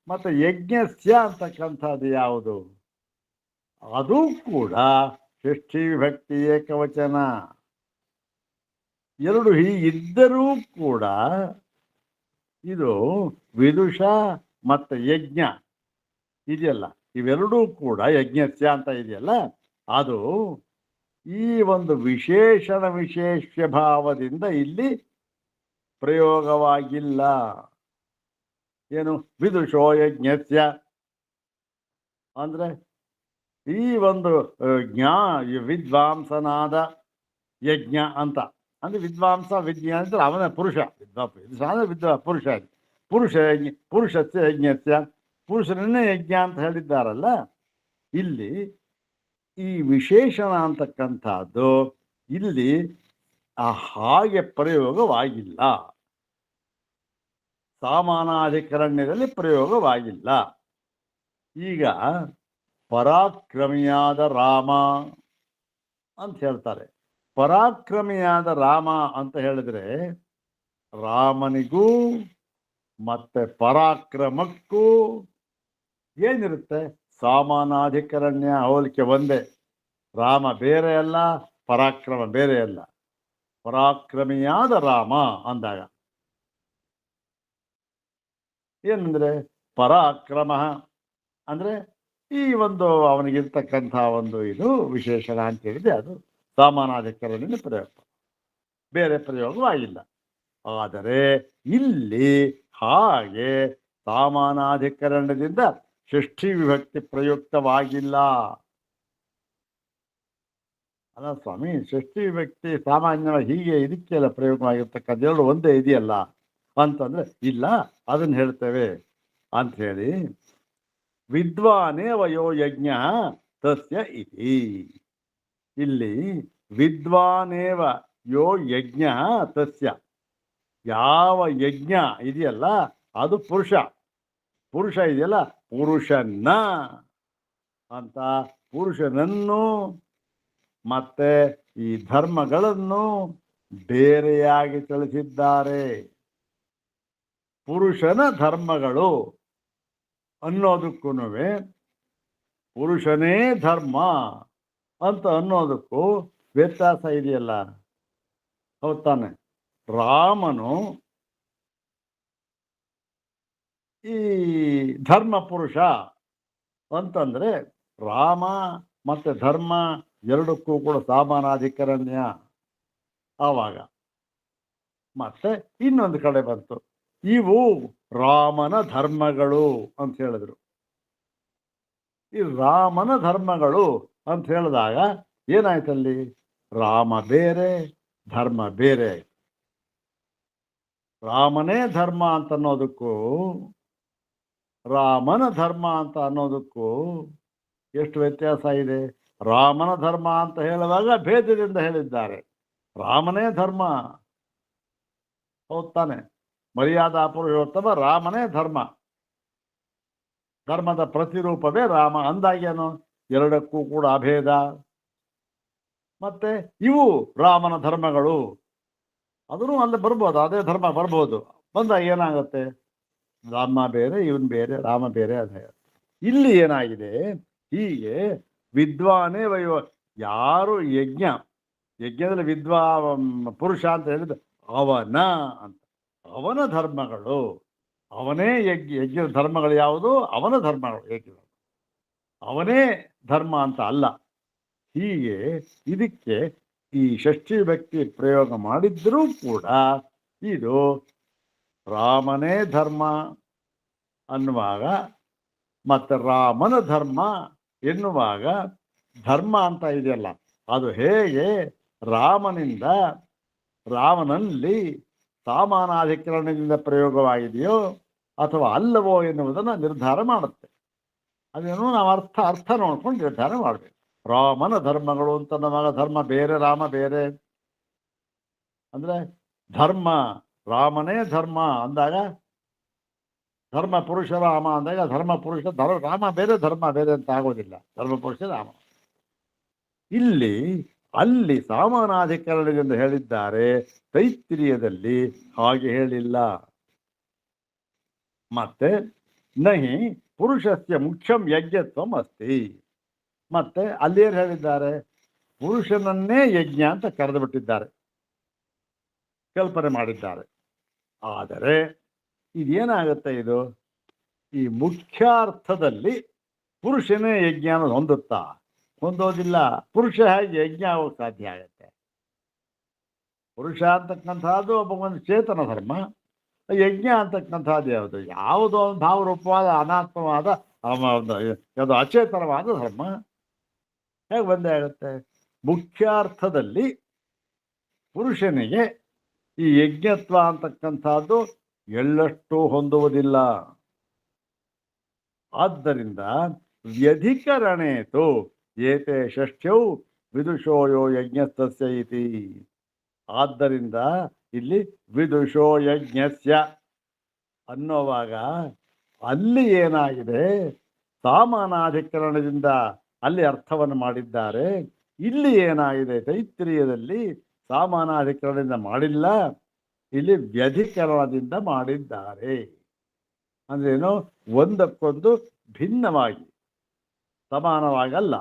A: ಮತ್ತೆ ಯಜ್ಞಸ್ಯ ಅಂತಕ್ಕಂಥದ್ದು ಯಾವುದು? ಅದು ಕೂಡ ಷಷ್ಠಿ ವಿಭಕ್ತಿ ಏಕವಚನ. ಎರಡು ಹೀಗಿದ್ದರೂ ಕೂಡ ಇದು ವಿದುಷ ಮತ್ತು ಯಜ್ಞ ಇದೆಯಲ್ಲ, ಇವೆರಡೂ ಕೂಡ ಯಜ್ಞಸ್ಯ ಅಂತ ಇದೆಯಲ್ಲ, ಅದು ಈ ಒಂದು ವಿಶೇಷಣ ವಿಶೇಷ ಭಾವದಿಂದ ಇಲ್ಲಿ ಪ್ರಯೋಗವಾಗಿಲ್ಲ. ಏನು ವಿದುಷೋ ಯಜ್ಞಸ್ಯ ಅಂದ್ರೆ ಈ ಒಂದು ವಿದ್ವಾಂಸನಾದ ಯಜ್ಞ ಅಂತ ಅಂದ್ರೆ ವಿದ್ವಾಂಸ ವಿಜ್ಞ ಅಂದ್ರೆ ಅವನ ಪುರುಷ, ಪುರುಷ ಪುರುಷಸ್ಯ ಯಜ್ಞಸ್ಯ, ಪುರುಷನನ್ನೇ ಯಜ್ಞ ಅಂತ ಹೇಳಿದ್ದಾರಲ್ಲ, ಇಲ್ಲಿ ಈ ವಿಶೇಷಣ ಅಂತಕ್ಕಂಥದ್ದು ಇಲ್ಲಿ ಹಾಗೆ ಪ್ರಯೋಗವಾಗಿಲ್ಲ, ಸಾಮಾನಾಧಿಕರಣ್ಯದಲ್ಲಿ ಪ್ರಯೋಗವಾಗಿಲ್ಲ. ಈಗ ಪರಾಕ್ರಮಿಯಾದ ರಾಮ ಅಂತ ಹೇಳ್ತಾರೆ. ಪರಾಕ್ರಮಿಯಾದ ರಾಮ ಅಂತ ಹೇಳಿದ್ರೆ ರಾಮನಿಗೂ ಮತ್ತೆ ಪರಾಕ್ರಮಕ್ಕೂ ಏನಿರುತ್ತೆ? ಸಾಮಾನಾಧಿಕರಣ್ಯ ಹೋಲಿಕೆ ಒಂದೇ. ರಾಮ ಬೇರೆ ಅಲ್ಲ, ಪರಾಕ್ರಮ ಬೇರೆ ಅಲ್ಲ. ಪರಾಕ್ರಮಿಯಾದ ರಾಮ ಅಂದಾಗ ಏನಂದ್ರೆ ಪರಾಕ್ರಮ ಅಂದ್ರೆ ಈ ಒಂದು ಅವನಿಗಿರ್ತಕ್ಕಂಥ ಒಂದು ಇದು ವಿಶೇಷಣ ಅಂತ ಹೇಳಿದೆ, ಅದು ಸಾಮಾನಾಧಿಕರಣ್ಯ ಪ್ರಯೋಗ, ಬೇರೆ ಪ್ರಯೋಗವಾಗಿಲ್ಲ. ಆದರೆ ಇಲ್ಲಿ ಹಾಗೆ ಸಾಮಾನಾಧಿಕರಣದಿಂದ ಷಷ್ಠಿ ವಿಭಕ್ತಿ ಪ್ರಯುಕ್ತವಾಗಿಲ್ಲ. ಅಲ್ಲ ಸ್ವಾಮಿ, ಷಷ್ಠಿ ವಿಭಕ್ತಿ ಸಾಮಾನ್ಯವಾಗಿ ಹೀಗೆ ಇದಕ್ಕೆಲ್ಲ ಪ್ರಯೋಗವಾಗಿರ್ತಕ್ಕಂಥ ಎರಡು ಒಂದೇ ಇದೆಯಲ್ಲ ಅಂತಂದ್ರೆ ಇಲ್ಲ, ಅದನ್ನು ಹೇಳ್ತೇವೆ ಅಂಥೇಳಿ ವಿದ್ವಾನೇ ವಯೋ ಯಜ್ಞ ತಸ್ಯ ಇತಿ. ಇಲ್ಲಿ ವಿದ್ವಾನೇವ ಯೋ ಯಜ್ಞ ತಸ್ಯ, ಯಾವ ಯಜ್ಞ ಇದೆಯಲ್ಲ ಅದು ಪುರುಷ ಇದೆಯಲ್ಲ, ಪುರುಷನ್ನ ಅಂತ ಪುರುಷನನ್ನು ಮತ್ತೆ ಈ ಧರ್ಮಗಳನ್ನು ಬೇರೆಯಾಗಿ ತಿಳಿಸಿದ್ದಾರೆ. ಪುರುಷನ ಧರ್ಮಗಳು ಅನ್ನೋದಕ್ಕೂ ಪುರುಷನೇ ಧರ್ಮ ಅಂತ ಅನ್ನೋದಕ್ಕೂ ವ್ಯತ್ಯಾಸ ಇದೆಯಲ್ಲ, ಹೌದು ತಾನೆ? ರಾಮನು ಈ ಧರ್ಮ ಪುರುಷ ಅಂತಂದ್ರೆ ರಾಮ ಮತ್ತೆ ಧರ್ಮ ಎರಡಕ್ಕೂ ಕೂಡ ಸಾಮಾನಾಧಿಕರಣ್ಯ. ಆವಾಗ ಮತ್ತೆ ಇನ್ನೊಂದು ಕಡೆ ಬಂತು, ಇವು ರಾಮನ ಧರ್ಮಗಳು ಅಂತ ಹೇಳಿದ್ರು. ಈ ರಾಮನ ಧರ್ಮಗಳು ಅಂತ ಹೇಳಿದಾಗ ಏನಾಯ್ತಲ್ಲಿ? ರಾಮ ಬೇರೆ, ಧರ್ಮ ಬೇರೆ. ರಾಮನೇ ಧರ್ಮ ಅಂತ ಅನ್ನೋದಕ್ಕೂ ರಾಮನ ಧರ್ಮ ಅಂತ ಅನ್ನೋದಕ್ಕೂ ಎಷ್ಟು ವ್ಯತ್ಯಾಸ ಇದೆ. ರಾಮನ ಧರ್ಮ ಅಂತ ಹೇಳುವಾಗ ಭೇದದಿಂದ ಹೇಳಿದ್ದಾರೆ, ರಾಮನೇ ಧರ್ಮ, ಹೌದು ತಾನೆ? ಮರ್ಯಾದಾ ಪುರುಷೋತ್ತಮ ರಾಮನೇ ಧರ್ಮ, ಧರ್ಮದ ಪ್ರತಿರೂಪವೇ ರಾಮ ಅಂದಾಗೇನು ಎರಡಕ್ಕೂ ಕೂಡ ಅಭೇದ. ಮತ್ತೆ ಇವು ರಾಮನ ಧರ್ಮಗಳು, ಅದನ್ನು ಅಲ್ಲಿ ಬರ್ಬೋದು, ಅದೇ ಧರ್ಮ ಬರ್ಬೋದು. ಬಂದಾಗ ಏನಾಗುತ್ತೆ? ರಾಮ ಬೇರೆ, ಇವನ್ ಬೇರೆ, ರಾಮ ಬೇರೆ. ಅದೇ ಇಲ್ಲಿ ಏನಾಗಿದೆ, ಹೀಗೆ ವಿದ್ವಾನೇ ವಯೋ, ಯಾರು ಯಜ್ಞದಲ್ಲಿ ಪುರುಷ ಅಂತ ಹೇಳಿದ್ರೆ ಅವನ ಅಂತ, ಅವನ ಧರ್ಮಗಳು, ಅವನೇ ಯಜ್ಞದ ಧರ್ಮಗಳು ಯಾವುದು? ಅವನ ಧರ್ಮಗಳು, ಯಜ್ಞ ಅವನೇ ಧರ್ಮ ಅಂತ ಅಲ್ಲ. ಹೀಗೆ ಇದಕ್ಕೆ ಈ ಷಷ್ಠಿ ವ್ಯಕ್ತಿ ಪ್ರಯೋಗ ಮಾಡಿದ್ರೂ ಕೂಡ ಇದು ರಾಮನೇ ಧರ್ಮ ಅನ್ನುವಾಗ ಮತ್ತು ರಾಮನ ಧರ್ಮ ಎನ್ನುವಾಗ ಧರ್ಮ ಅಂತ ಇದೆಯಲ್ಲ, ಅದು ಹೇಗೆ ರಾಮನಲ್ಲಿ ಸಾಮಾನಾಧಿಕರಣದಿಂದ ಪ್ರಯೋಗವಾಗಿದೆಯೋ ಅಥವಾ ಅಲ್ಲವೋ ಎನ್ನುವುದನ್ನು ನಿರ್ಧಾರ ಮಾಡುತ್ತೆ. ಅದೇನೋ ನಾವು ಅರ್ಥ ನೋಡ್ಕೊಂಡು ನಿರ್ಧಾರ ಮಾಡಬೇಕು. ರಾಮನ ಧರ್ಮಗಳು ಅಂತ ನಮಗೆ ಧರ್ಮ ಬೇರೆ, ರಾಮ ಬೇರೆ ಅಂದ್ರೆ ಧರ್ಮ ರಾಮನೇ ಧರ್ಮ ಅಂದಾಗ, ಧರ್ಮ ಪುರುಷ ರಾಮ ಅಂದಾಗ ಧರ್ಮ ಪುರುಷ ರಾಮ ಬೇರೆ, ಧರ್ಮ ಬೇರೆ ಅಂತ ಆಗೋದಿಲ್ಲ. ಧರ್ಮ ಪುರುಷ ರಾಮ. ಅಲ್ಲಿ ಸಾಮಾನಾಧಿಕರಣದಿಂದ ಹೇಳಿದ್ದಾರೆ, ತೈತ್ರಿಯದಲ್ಲಿ ಹಾಗೆ ಹೇಳಿಲ್ಲ. ಮತ್ತೆ ನಹಿ ಪುರುಷಸ್ಯ ಮುಖ್ಯಂ ಯಜ್ಞತ್ವಂ ಅಸ್ತಿ. ಮತ್ತೆ ಅಲ್ಲೇನು ಹೇಳಿದ್ದಾರೆ? ಪುರುಷನನ್ನೇ ಯಜ್ಞ ಅಂತ ಕರೆದು ಬಿಟ್ಟಿದ್ದಾರೆ. ಕಲ್ಪನೆ ಮಾಡಿದ್ದಾರೆ. ಆದರೆ ಇದೇನಾಗುತ್ತೆ, ಇದು ಈ ಮುಖ್ಯಾರ್ಥದಲ್ಲಿ ಪುರುಷನೇ ಯಜ್ಞ ಅನ್ನೋದು ಹೊಂದುತ್ತಾ? ಹೊಂದೋದಿಲ್ಲ. ಪುರುಷ ಹೇಗೆ ಯಜ್ಞ ಆಗೋಕ್ಕೆ ಸಾಧ್ಯ ಆಗುತ್ತೆ? ಪುರುಷ ಅಂತಕ್ಕಂಥದ್ದು ಒಬ್ಬ ಒಂದು ಚೇತನ ಧರ್ಮ. ಯಜ್ಞ ಅಂತಕ್ಕಂಥದ್ದು ಯಾವುದು? ಯಾವುದೋ ಒಂದು ಭಾವರೂಪವಾದ ಅನಾತ್ಮವಾದ ಯಾವುದು ಅಚೇತನವಾದ ಧರ್ಮ. ಹೇಗೆ ಒಂದೇ ಆಗುತ್ತೆ? ಮುಖ್ಯಾರ್ಥದಲ್ಲಿ ಪುರುಷನಿಗೆ ಈ ಯಜ್ಞತ್ವ ಅಂತಕ್ಕಂಥದ್ದು ಎಳ್ಳಷ್ಟು ಹೊಂದುವುದಿಲ್ಲ. ಆದ್ದರಿಂದ ವ್ಯಧಿಕರಣೇತು ಏತೆ ಷಷ್ಠ್ಯೌ ವಿದುಷೋಯೋ ಯಜ್ಞಸ್ತಸ್ಯ ಇತಿ. ಆದ್ದರಿಂದ ಇಲ್ಲಿ ವಿದುಷೋ ಯಜ್ಞಸ್ಯ ಅನ್ನೋವಾಗ ಅಲ್ಲಿ ಏನಾಗಿದೆ, ಸಾಮಾನಾಧಿಕರಣದಿಂದ ಅಲ್ಲಿ ಅರ್ಥವನ್ನು ಮಾಡಿದ್ದಾರೆ. ಇಲ್ಲಿ ಏನಾಗಿದೆ, ತೈತ್ರಿಯದಲ್ಲಿ ಸಾಮಾನಾಧಿಕರಣದಿಂದ ಮಾಡಿಲ್ಲ, ಇಲ್ಲಿ ವ್ಯಧಿಕರಣದಿಂದ ಮಾಡಿದ್ದಾರೆ. ಅಂದ್ರೇನು? ಒಂದಕ್ಕೊಂದು ಭಿನ್ನವಾಗಿ, ಸಮಾನವಾಗಲ್ಲ.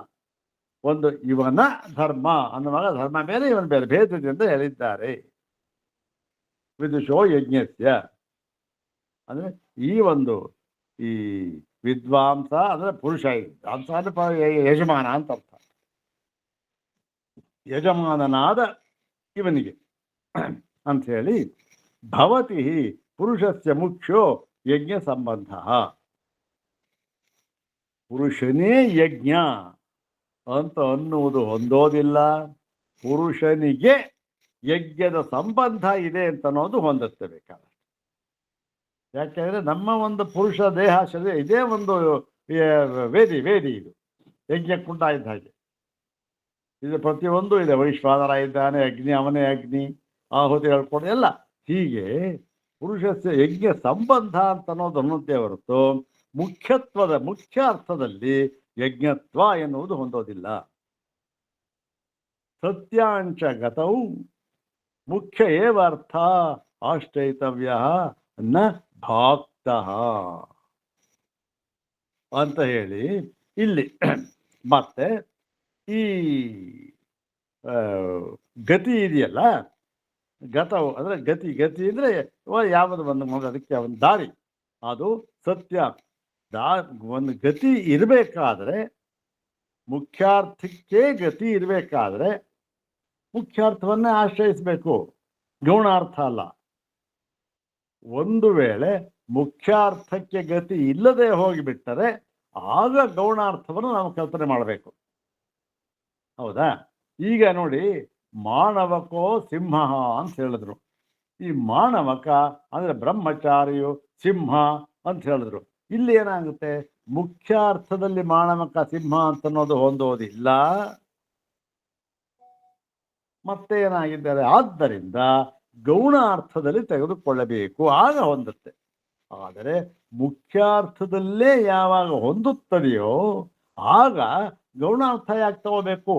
A: ಒಂದು ಇವನ ಧರ್ಮ ಅನ್ನುವಾಗ ಧರ್ಮ ಬೇರೆ, ಇವನ್ ಬೇರೆ, ಭೇದದಿಂದ ಹೇಳಿದ್ದಾರೆ. ವಿದುಷೋ ಯಜ್ಞಸ್ಯ ಅಂದ್ರೆ ಈ ಒಂದು ಈ ವಿದ್ವಾಂಸ ಅಂದ್ರೆ ಪುರುಷ, ವಿದ್ವಾಂಸ ಅಂದ್ರೆ ಯಜಮಾನ ಅಂತ ಅರ್ಥ. ಯಜಮಾನನಾದ ಇವನಿಗೆ ಅಂಥೇಳಿ ಭವತಿ ಪುರುಷಸ್ಯ ಮುಖ್ಯೋ ಯಜ್ಞ ಸಂಬಂಧ. ಪುರುಷನೇ ಯಜ್ಞ ಅಂತ ಅನ್ನುವುದು ಹೊಂದೋದಿಲ್ಲ, ಪುರುಷನಿಗೆ ಯಜ್ಞದ ಸಂಬಂಧ ಇದೆ ಅಂತ ಅನ್ನೋದು ಹೊಂದುತ್ತೆ ಬೇಕಾದ್ರೆ. ಯಾಕೆಂದರೆ ನಮ್ಮ ಒಂದು ಪುರುಷ ದೇಹ ಶರೀರ ಇದೇ ಒಂದು ವೇದಿ ಇದು ಯಜ್ಞಕ್ಕುಂಟಾಯಿದ್ದ ಹಾಗೆ. ಇದು ಪ್ರತಿಯೊಂದು ಇದೆ. ವೈಶ್ವಾನರ ಇದ್ದಾನೆ, ಅಗ್ನಿ ಅವನೇ ಅಗ್ನಿ, ಆಹುತಿ ಹೇಳ್ಕೊಂಡು ಎಲ್ಲ ಹೀಗೆ ಪುರುಷಸ್ಯ ಯಜ್ಞ ಸಂಬಂಧ ಅಂತ ಅನ್ನೋದು ಅನ್ನುತ್ತೆ ಹೊರತು ಮುಖ್ಯ ಅರ್ಥದಲ್ಲಿ ಯಜ್ಞತ್ವ ಎನ್ನುವುದು ಹೊಂದೋದಿಲ್ಲ. ಸತ್ಯಾಂಚ ಗತೌ ಮುಖ್ಯ ಏವ ಅರ್ಥ ಆಶ್ರಯಿತವ್ಯ ನ ಭಾಕ್ತ ಅಂತ ಹೇಳಿ ಇಲ್ಲಿ ಮತ್ತೆ ಈ ಗತಿ ಇದೆಯಲ್ಲ, ಗತವು ಅಂದರೆ ಗತಿ ಅಂದರೆ ಯಾವುದು ಒಂದು ಅದಕ್ಕೆ ಒಂದು ದಾರಿ, ಅದು ಸತ್ಯ. ಒಂದು ಗತಿ ಇರಬೇಕಾದ್ರೆ, ಮುಖ್ಯಾರ್ಥಕ್ಕೆ ಗತಿ ಇರಬೇಕಾದ್ರೆ ಮುಖ್ಯಾರ್ಥವನ್ನೇ ಆಶ್ರಯಿಸಬೇಕು, ಗೌಣಾರ್ಥ ಅಲ್ಲ. ಒಂದು ವೇಳೆ ಮುಖ್ಯಾರ್ಥಕ್ಕೆ ಗತಿ ಇಲ್ಲದೆ ಹೋಗಿಬಿಟ್ಟರೆ ಆಗ ಗೌಣಾರ್ಥವನ್ನು ನಾವು ಕಲ್ಪನೆ ಮಾಡಬೇಕು. ಹೌದಾ? ಈಗ ನೋಡಿ, ಮಾನವಕೋ ಸಿಂಹ ಅಂತ ಹೇಳಿದ್ರು. ಈ ಮಾನವಕ ಅಂದರೆ ಬ್ರಹ್ಮಚಾರಿಯು ಸಿಂಹ ಅಂತ ಹೇಳಿದ್ರು. ಇಲ್ಲಿ ಏನಾಗುತ್ತೆ, ಮುಖ್ಯಾರ್ಥದಲ್ಲಿ ಮಾನವಕ ಸಿಂಹ ಅಂತ ಅನ್ನೋದು ಹೊಂದೋದಿಲ್ಲ. ಮತ್ತೆ ಏನಾಗಿದ್ದಾರೆ, ಆದ್ದರಿಂದ ಗೌಣಾರ್ಥದಲ್ಲಿ ತೆಗೆದುಕೊಳ್ಳಬೇಕು, ಆಗ ಹೊಂದುತ್ತೆ. ಆದರೆ ಮುಖ್ಯಾರ್ಥದಲ್ಲೇ ಯಾವಾಗ ಹೊಂದುತ್ತದೆಯೋ ಆಗ ಗೌಣಾರ್ಥ ಯಾಕೆ ತಗೋಬೇಕು?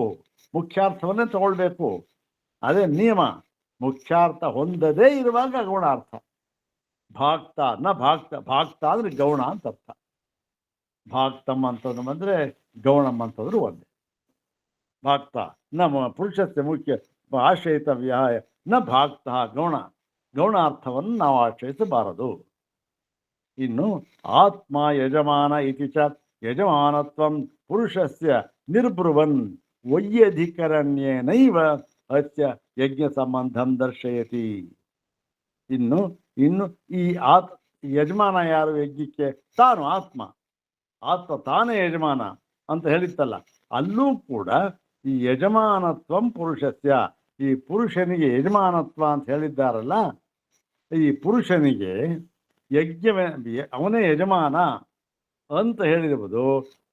A: ಮುಖ್ಯಾರ್ಥವನ್ನೇ ತಗೊಳ್ಬೇಕು. ಅದೇ ನಿಯಮ. ಮುಖ್ಯಾರ್ಥ ಹೊಂದದೇ ಇರುವಾಗ ಗೌಣಾರ್ಥ. ಭಾಕ್ತ ಭಾಕ್ತ ಅಂದ್ರೆ ಗೌಣ ಅಂತ ಅರ್ಥ. ಭಾಕ್ತಮ್ ಅಂತಂದು ಬಂದರೆ ಗೌಣಮ್ ಅಂತಂದ್ರು ಒಂದೇ. ಭಾಕ್ತ ನಮ್ಮ ಪುರುಷಸ್ಯ ಮುಖ್ಯ ಆಶ್ರಯಿತವ್ಯ ನ ಭಾಕ್ತ ಗೌಣಾರ್ಥವನ್ನು ನಾವು ಆಶ್ರಯಿಸಬಾರದು. ಇನ್ನು ಆತ್ಮ ಯಜಮಾನ ಇತಿ ಚ ಯಜಮಾನತ್ವಂ ಪುರುಷಸ್ಯ ನಿರ್ಬ್ರುವನ್ ವೈಯಧಿಕರಣ್ಯೇನೈವ ಅಸ್ಯ ಯಜ್ಞ ಸಂಬಂಧಂ ದರ್ಶಯತಿ. ಇನ್ನು ಈ ಯಜಮಾನ ಯಾರು ಯಜ್ಞಕ್ಕೆ? ತಾನು ಆತ್ಮ ತಾನೇ ಯಜಮಾನ ಅಂತ ಹೇಳಿತ್ತಲ್ಲ, ಅಲ್ಲೂ ಕೂಡ ಈ ಯಜಮಾನತ್ವಂ ಪುರುಷಸ್ಯ, ಈ ಪುರುಷನಿಗೆ ಯಜಮಾನತ್ವ ಅಂತ ಹೇಳಿದ್ದಾರಲ್ಲ, ಈ ಪುರುಷನಿಗೆ ಅವನೇ ಯಜಮಾನ ಅಂತ ಹೇಳಿರುವುದು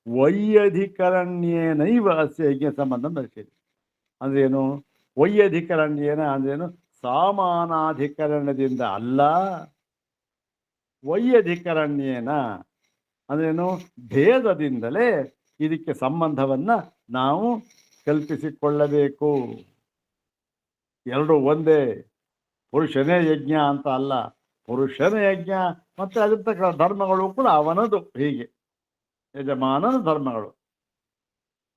A: ವೈಯಧಿಕರಣ್ಯೇನೈವ ಅಸ್ಯ ಯಜ್ಞ ಸಂಬಂಧ ದರ್ಶಯತಿ. ಅಂದ್ರೇನು? ವೈಯಧಿಕರಣ್ಯೇನ ಅಂದ್ರೇನು? ಸಾಮಾನಾಧಿಕರಣದಿಂದ ಅಲ್ಲ. ವೈಯಧಿಕರಣ್ಯೇನ ಅಂದ್ರೇನು? ಭೇದದಿಂದಲೇ ಇದಕ್ಕೆ ಸಂಬಂಧವನ್ನು ನಾವು ಕಲ್ಪಿಸಿಕೊಳ್ಳಬೇಕು. ಎರಡು ಒಂದೇ. ಪುರುಷನೇ ಯಜ್ಞ ಅಂತ ಅಲ್ಲ, ಪುರುಷನೇ ಯಜ್ಞ ಮತ್ತು ಅದಿರ್ತಕ್ಕ ಧರ್ಮಗಳು ಕೂಡ ಅವನದು. ಹೀಗೆ ಯಜಮಾನನ ಧರ್ಮಗಳು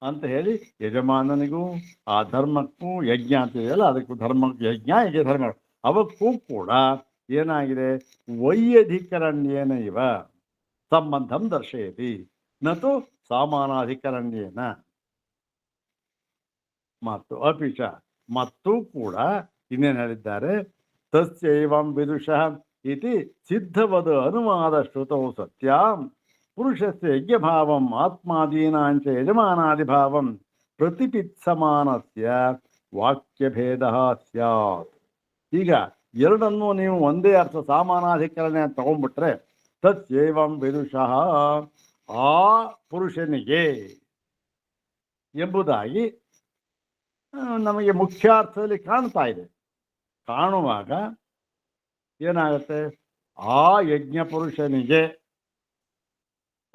A: ಅಂತ ಹೇಳಿ ಯಜಮಾನನಿಗೂ ಆ ಧರ್ಮಕ್ಕೂ ಯಜ್ಞ ಅಂತ ಇದೆಯಲ್ಲ, ಅದಕ್ಕೂ ಧರ್ಮಕ್ಕೂ ಯಜ್ಞ, ಹೀಗೆ ಧರ್ಮಗಳು ಅವಕ್ಕೂ ಕೂಡ ಏನಾಗಿದೆ, ವೈಯಧಿಕರಣ್ಯೇನ ಇವ ಸಂಬಂಧಂ ದರ್ಶಯತಿ ನತು ಸಾಮಾನಾಧಿಕರಣ್ಯೇನ. ಮತ್ತು ಅಪಿಚ ಮತ್ತು ಕೂಡ ಇನ್ನೇನು ಹೇಳಿದ್ದಾರೆ, ತಸ್ಯೈವಂ ವಿದುಷಃ ಇತಿ ಸಿದ್ಧವದ ಅನುವಾದ ಶ್ರುತೌ ಸತ್ಯಾಂ ಪುರುಷಸ್ಯ ಯಜ್ಞಭಾವಂ ಆತ್ಮಾದೀನಾಂಚ ಯಜಮಾನಾದಿಭಾವಂ ಪ್ರತಿಪಿತ್ಸಮಾನಸ್ಯ ವಾಕ್ಯಭೇದ ಸ್ಯಾತ್. ಈಗ ಎರಡನ್ನೂ ನೀವು ಒಂದೇ ಅರ್ಥ ಸಾಮಾನಾಧಿಕರಣ ಅಂತ ತಗೊಂಡ್ಬಿಟ್ರೆ, ತಸ್ಯೈವಂ ವಿದುಷಃ ಆ ಪುರುಷನಿಗೆ ಎಂಬುದಾಗಿ ನಮಗೆ ಮುಖ್ಯಾರ್ಥದಲ್ಲಿ ಕಾಣ್ತಾ ಇದೆ. ಕಾಣುವಾಗ ಏನಾಗುತ್ತೆ, ಆ ಯಜ್ಞ ಪುರುಷನಿಗೆ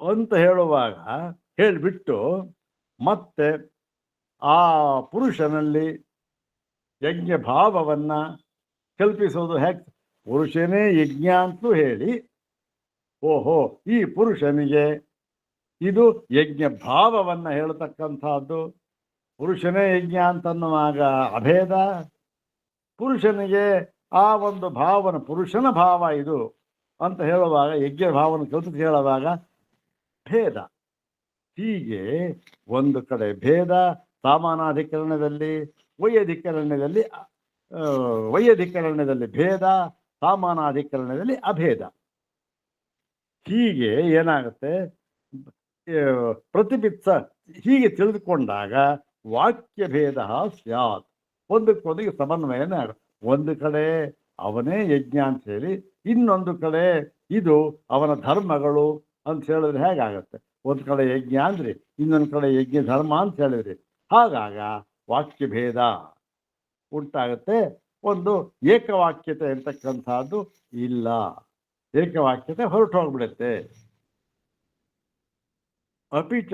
A: ಅಂತ ಹೇಳುವಾಗ ಹೇಳಿಬಿಟ್ಟು ಮತ್ತೆ ಆ ಪುರುಷನಲ್ಲಿ ಯಜ್ಞ ಭಾವವನ್ನು ಕಲ್ಪಿಸೋದು ಹೇಗೆ? ಪುರುಷನೇ ಯಜ್ಞ ಅಂತಲೂ ಹೇಳಿ, ಓಹೋ ಈ ಪುರುಷನಿಗೆ ಇದು ಯಜ್ಞ ಭಾವವನ್ನು ಹೇಳ್ತಕ್ಕಂಥದ್ದು. ಪುರುಷನೇ ಯಜ್ಞ ಅಂತನ್ನುವಾಗ ಅಭೇದ, ಪುರುಷನಿಗೆ ಆ ಒಂದು ಭಾವನ ಪುರುಷನ ಭಾವ ಇದು ಅಂತ ಹೇಳುವಾಗ ಯಜ್ಞ ಭಾವನ ಕಲ್ಪಿಸಿ ಹೇಳುವಾಗ ಭೇದ. ಹೀಗೆ ಒಂದು ಕಡೆ ಭೇದ ಸಾಮಾನಾಧಿಕರಣದಲ್ಲಿ, ವೈಯಧಿಕರಣದಲ್ಲಿ ಭೇದ, ಸಾಮಾನಾಧಿಕರಣದಲ್ಲಿ ಅಭೇದ. ಹೀಗೆ ಏನಾಗುತ್ತೆ, ಪ್ರತಿಬಿತ್ಸ ಹೀಗೆ ತಿಳಿದುಕೊಂಡಾಗ ವಾಕ್ಯ ಭೇದ ಸ್ಯಾತ್, ಒಂದಕ್ಕೊಂದಿಗೆ ಸಮನ್ವಯನೇ ಆಗುತ್ತೆ. ಒಂದು ಕಡೆ ಅವನೇ ಯಜ್ಞ ಅಂತ ಹೇಳಿ, ಇನ್ನೊಂದು ಕಡೆ ಇದು ಅವನ ಧರ್ಮಗಳು ಅಂತ ಹೇಳಿದ್ರೆ ಹೇಗಾಗತ್ತೆ? ಒಂದು ಕಡೆ ಯಜ್ಞ ಅಂದ್ರಿ, ಇನ್ನೊಂದು ಕಡೆ ಯಜ್ಞ ಧರ್ಮ ಅಂತ ಹೇಳಿದ್ರಿ. ಹಾಗಾಗ ವಾಕ್ಯ ಭೇದ ಉಂಟಾಗುತ್ತೆ. ಒಂದು ಏಕವಾಕ್ಯತೆ ಅಂತಕ್ಕಂಥದ್ದು ಇಲ್ಲ, ಏಕವಾಕ್ಯತೆ ಹೊರಟು ಹೋಗ್ಬಿಡುತ್ತೆ. ಅಪಿಚ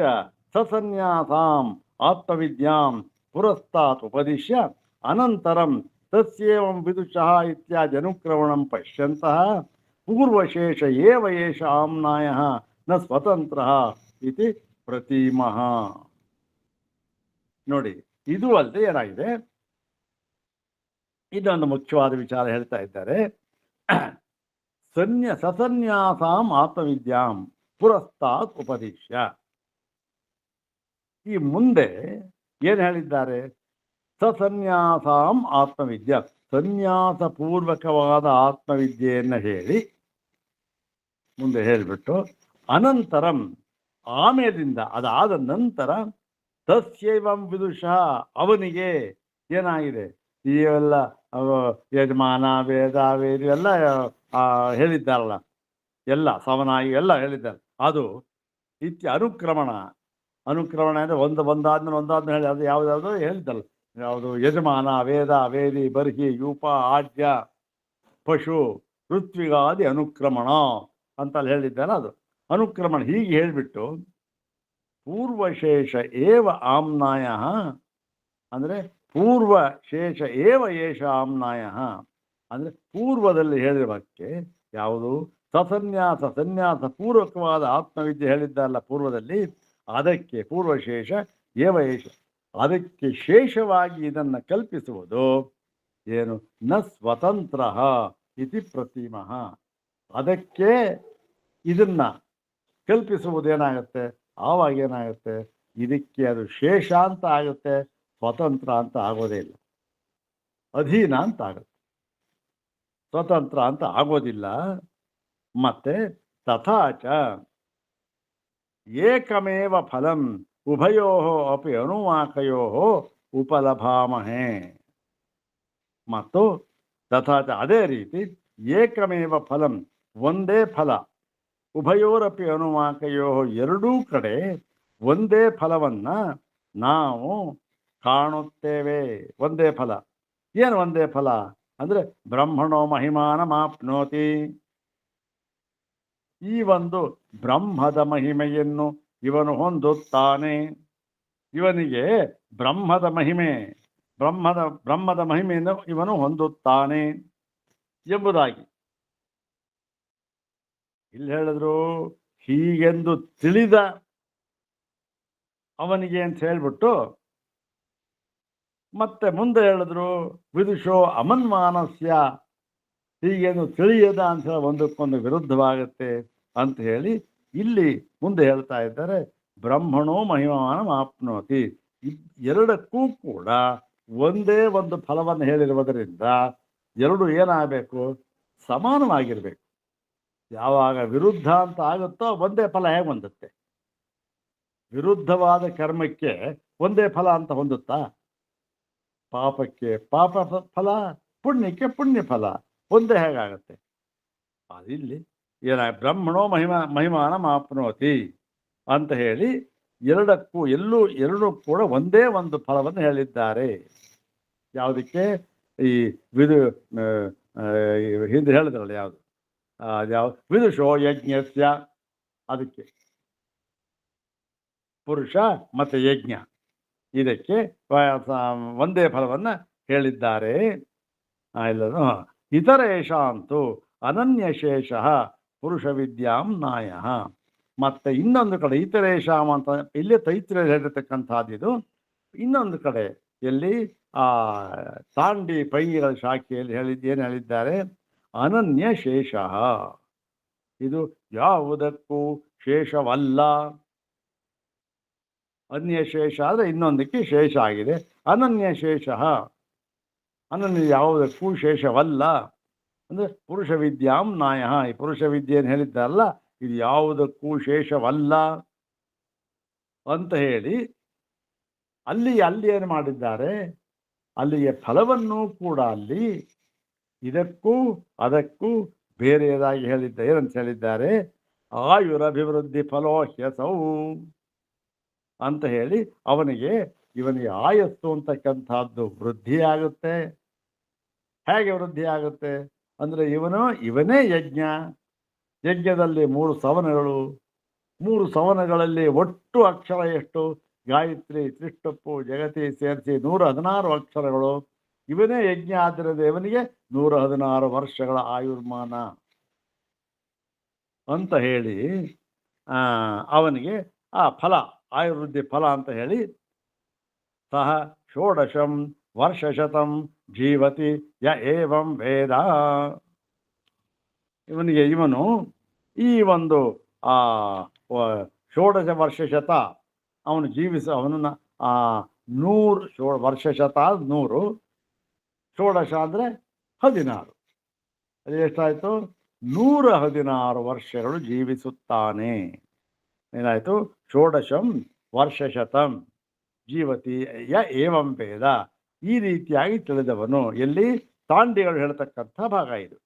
A: ಸಸನ್ಯಾಸಾಂ ಆತ್ಮವಿದ್ಯಾಂ ಪುರಸ್ತಾತ್ ಉಪದಿಶ್ಯ ಅನಂತರಂ ತಸ್ಯೇವಂ ವಿದುಷಃ ಇತ್ಯಾದಿ ಅನುಕ್ರಮಣಂ ಪಶ್ಯಂತಃ ಪೂರ್ವಶೇಷ ಏವ ಏಷ ಆಮ್ನಾಯಃ ನ ಸ್ವತಂತ್ರಃ ಇತಿ ಪ್ರತೀಮಃ. ನೋಡಿ, ಇದು ಅಲ್ಲದೆ ಏನಾಗಿದೆ, ಇದೊಂದು ಮುಖ್ಯವಾದ ವಿಚಾರ ಹೇಳ್ತಾ ಇದ್ದಾರೆ. ಸಸನ್ಯಾಸಾಂ ಆತ್ಮವಿದ್ಯಾಂ ಪುರಸ್ತಾತ್ ಉಪದಿಶ್ಯ. ಈ ಮುಂದೆ ಏನು ಹೇಳಿದ್ದಾರೆ? ಸಸನ್ಯಾಸಾಂ ಆತ್ಮವಿದ್ಯಾ, ಸನ್ಯಾಸ ಪೂರ್ವಕವಾದ ಆತ್ಮವಿದ್ಯೆಯನ್ನು ಹೇಳಿ ಮುಂದೆ ಹೇಳಿಬಿಟ್ಟು ಅನಂತರಂ ಆಮೇಲಿಂದ ಅದಾದ ನಂತರ ತಸ್ಯೈವಂ ವಿದುಷಃ ಅವನಿಗೆ ಏನಾಗಿದೆ, ಇವೆಲ್ಲ ಯಜಮಾನ ವೇದ ಎಲ್ಲ ಹೇಳಿದ್ದಾರಲ್ಲ, ಎಲ್ಲ ಸಮನಾಗಿ ಎಲ್ಲ ಹೇಳಿದ್ದಾರೆ. ಅದು ಅನುಕ್ರಮಣ ಅಂದರೆ ಒಂದಾದ್ಮೇಲೆ ಹೇಳಿ, ಅದು ಯಾವುದಾದ್ರು ಹೇಳಿದ್ದಲ್ಲ, ಯಾವುದು ಯಜಮಾನ ವೇದ ವೇದಿ ಬರ್ಹಿ ಯೂಪ ಆಜ್ಯ ಪಶು ಋತ್ವಿಗಾದಿ ಅನುಕ್ರಮಣ ಅಂತಲ್ಲಿ ಹೇಳಿದ್ದಾನೆ. ಅದು ಅನುಕ್ರಮಣ. ಹೀಗೆ ಹೇಳಿಬಿಟ್ಟು ಪೂರ್ವಶೇಷ ಏವ ಆಮ್ನಾಯ ಅಂದರೆ ಪೂರ್ವಶೇಷ ಏವ ಏಷ ಆಮ್ನಾಯ ಅಂದರೆ ಪೂರ್ವದಲ್ಲಿ ಹೇಳಿರೋಕ್ಕೆ ಯಾವುದು ಸನ್ಯಾಸ ಪೂರ್ವಕವಾದ ಆತ್ಮವಿದ್ಯೆ ಹೇಳಿದ್ದಲ್ಲ ಪೂರ್ವದಲ್ಲಿ, ಅದಕ್ಕೆ ಪೂರ್ವಶೇಷ ಏವ ಏಷ, ಅದಕ್ಕೆ ಶೇಷವಾಗಿ ಇದನ್ನು ಕಲ್ಪಿಸುವುದು ಏನು? ನ ಸ್ವತಂತ್ರ ಇತಿ ಪ್ರತಿಮಃ. ಅದಕ್ಕೆ ಇದನ್ನ ಕಲ್ಪಿಸುವುದೇನಾಗುತ್ತೆ? ಆವಾಗ ಏನಾಗುತ್ತೆ, ಇದಕ್ಕೆ ಅದು ಶೇಷ ಅಂತ ಆಗುತ್ತೆ, ಸ್ವತಂತ್ರ ಅಂತ ಆಗೋದೇ ಇಲ್ಲ, ಅಧೀನ ಅಂತ ಆಗುತ್ತೆ, ಸ್ವತಂತ್ರ ಅಂತ ಆಗೋದಿಲ್ಲ. ಮತ್ತೆ ತಥಾಚ ಏಕಮೇವ ಫಲಂ ಉಭಯೋ ಅಪಿ ಅನುವಾಕಯೋ ಉಪಲಭಾಮಹೇ. ಮತ್ತು ತಥಾಚ ಅದೇ ರೀತಿ ಏಕಮೇವ ಫಲಂ, ಒಂದೇ ಫಲ, ಉಭಯೋರಪಿ ಅನುವಾಕಯೋ ಎರಡೂ ಕಡೆ ಒಂದೇ ಫಲವನ್ನು ನಾವು ಕಾಣುತ್ತೇವೆ. ಒಂದೇ ಫಲ. ಏನು ಒಂದೇ ಫಲ ಅಂದರೆ ಬ್ರಹ್ಮಣೋ ಮಹಿಮಾನ ಮಾಪ್ನೋತಿ. ಈ ಒಂದು ಬ್ರಹ್ಮದ ಮಹಿಮೆಯನ್ನು ಇವನು ಹೊಂದುತ್ತಾನೆ. ಇವನಿಗೆ ಬ್ರಹ್ಮದ ಮಹಿಮೆಯನ್ನು ಇವನು ಹೊಂದುತ್ತಾನೆ ಎಂಬುದಾಗಿ ಇಲ್ಲಿ ಹೇಳಿದ್ರು. ಹೀಗೆಂದು ತಿಳಿದ ಅವನಿಗೆ ಅಂತ ಹೇಳ್ಬಿಟ್ಟು ಮತ್ತೆ ಮುಂದೆ ಹೇಳಿದ್ರು, ವಿದುಷೋ ಅಮನ್ಮಾನಸ್ಯ ಹೀಗೇನು ತಿಳಿಯದ ಅಂತ ಒಂದಕ್ಕೊಂದು ವಿರುದ್ಧವಾಗುತ್ತೆ ಅಂತ ಹೇಳಿ ಇಲ್ಲಿ ಮುಂದೆ ಹೇಳ್ತಾ ಇದ್ದಾರೆ. ಬ್ರಹ್ಮಣೋ ಮಹಿಮಾನ ಆಪ್ನೋತಿ. ಎರಡಕ್ಕೂ ಕೂಡ ಒಂದೇ ಒಂದು ಫಲವನ್ನು ಹೇಳಿರುವುದರಿಂದ ಎರಡು ಏನಾಗಬೇಕು? ಸಮಾನವಾಗಿರ್ಬೇಕು. ಯಾವಾಗ ವಿರುದ್ಧ ಅಂತ ಆಗುತ್ತೋ ಒಂದೇ ಫಲ ಹೇಗೆ ಹೊಂದುತ್ತೆ? ವಿರುದ್ಧವಾದ ಕರ್ಮಕ್ಕೆ ಒಂದೇ ಫಲ ಅಂತ ಹೊಂದುತ್ತಾ? ಪಾಪಕ್ಕೆ ಪಾಪ ಫಲ, ಪುಣ್ಯಕ್ಕೆ ಪುಣ್ಯ ಫಲ ಒಂದೇ ಹೇಗಾಗತ್ತೆ? ಅದಿಲ್ಲಿ ಬ್ರಹ್ಮಣೋ ಮಹಿಮಾನ ಮಾಪ್ನೋತಿ ಅಂತ ಹೇಳಿ ಎರಡಕ್ಕೂ ಎರಡೂ ಕೂಡ ಒಂದೇ ಒಂದು ಫಲವನ್ನು ಹೇಳಿದ್ದಾರೆ. ಯಾವುದಕ್ಕೆ? ಈ ಹಿಂದೆ ಹೇಳಿದ್ರಲ್ಲ, ಯಾವುದು ವಿದುಷೋ ಯಜ್ಞಸ್ಯ, ಅದಕ್ಕೆ ಪುರುಷ ಮತ್ತು ಯಜ್ಞ ಇದಕ್ಕೆ ಒಂದೇ ಫಲವನ್ನು ಹೇಳಿದ್ದಾರೆ. ಎಲ್ಲರೂ ಇತರೇಷ ಅಂತೂ ಅನನ್ಯಶೇಷ ಪುರುಷ ವಿದ್ಯಾಂ ನಾಯ. ಮತ್ತು ಇನ್ನೊಂದು ಕಡೆ ಇತರೇಷಾಮ್ ಅಂತ ಇಲ್ಲೇ ತೈತ್ರ ಹೇಳಿರ್ತಕ್ಕಂಥದ್ದು. ಇನ್ನೊಂದು ಕಡೆ ಎಲ್ಲಿ ತಾಂಡಿ ಪೈಂಗಿಗಳ ಶಾಖೆಯಲ್ಲಿ ಏನು ಹೇಳಿದ್ದಾರೆ? ಅನನ್ಯ ಶೇಷ, ಇದು ಯಾವುದಕ್ಕೂ ಶೇಷವಲ್ಲ. ಅನ್ಯ ಶೇಷ ಆದರೆ ಇನ್ನೊಂದಕ್ಕೆ ಶೇಷ ಆಗಿದೆ. ಅನನ್ಯ ಶೇಷ, ಅನನ್ಯ ಯಾವುದಕ್ಕೂ ಶೇಷವಲ್ಲ ಅಂದರೆ ಪುರುಷ ವಿದ್ಯಾಂ ನಾಯ. ಈ ಪುರುಷ ವಿದ್ಯೆಯನ್ನು ಹೇಳಿದ್ದಾರಲ್ಲ, ಇದು ಯಾವುದಕ್ಕೂ ಶೇಷವಲ್ಲ ಅಂತ ಹೇಳಿ ಅಲ್ಲಿ ಏನು ಮಾಡಿದ್ದಾರೆ? ಅಲ್ಲಿಗೆ ಫಲವನ್ನು ಕೂಡ ಅಲ್ಲಿ ಇದಕ್ಕೂ ಅದಕ್ಕೂ ಬೇರೆಯದಾಗಿ ಏನಂತ ಹೇಳಿದ್ದಾರೆ? ಆಯುರಭಿವೃದ್ಧಿ ಫಲೋಹ್ಯಸೌ ಅಂತ ಹೇಳಿ ಇವನಿಗೆ ಆಯಸ್ಸು ಅಂತಕ್ಕಂಥದ್ದು ವೃದ್ಧಿಯಾಗುತ್ತೆ. ಹೇಗೆ ವೃದ್ಧಿ ಆಗುತ್ತೆ ಅಂದರೆ ಇವನೇ ಯಜ್ಞದಲ್ಲಿ 3 ಸವನಗಳು, 3 ಸವನಗಳಲ್ಲಿ ಒಟ್ಟು ಅಕ್ಷರ ಎಷ್ಟು? ಗಾಯತ್ರಿ, ತ್ರಿಷ್ಟಪ್ಪು, ಜಗತಿ ಸೇರಿಸಿ 116 ಅಕ್ಷರಗಳು. ಇವನೇ ಯಜ್ಞ ಆದ್ದರಿಂದ ಇವನಿಗೆ 116 ವರ್ಷಗಳ ಆಯುರ್ಮಾನ ಅಂತ ಹೇಳಿ ಅವನಿಗೆ ಆ ಫಲ, ಆಯುರ್ವೃದ್ಧಿ ಫಲ ಅಂತ ಹೇಳಿ ಸಹ 16 ವರ್ಷಶತಂ ಜೀವತಿ ಯ ಏವಂ ವೇದ. ಇವನು ಈ ಒಂದು 16 ವರ್ಷಶತ ಅವನು ಅವನನ್ನು 100 ವರ್ಷಶತ 100, 16 ಅಂದರೆ 16, ಅದು ಎಷ್ಟಾಯಿತು? 116 ವರ್ಷಗಳು ಜೀವಿಸುತ್ತಾನೆ. ಏನಾಯಿತು? 16 ವರ್ಷಶತಂ ಜೀವತಿ ಯ ಏವಂ ವೇದ. ಈ ರೀತಿಯಾಗಿ ತಿಳಿದವನು. ಎಲ್ಲಿ? ತಾಂಡಿಗಳು ಹೇಳ್ತಕ್ಕಂಥ ಭಾಗ ಇದು.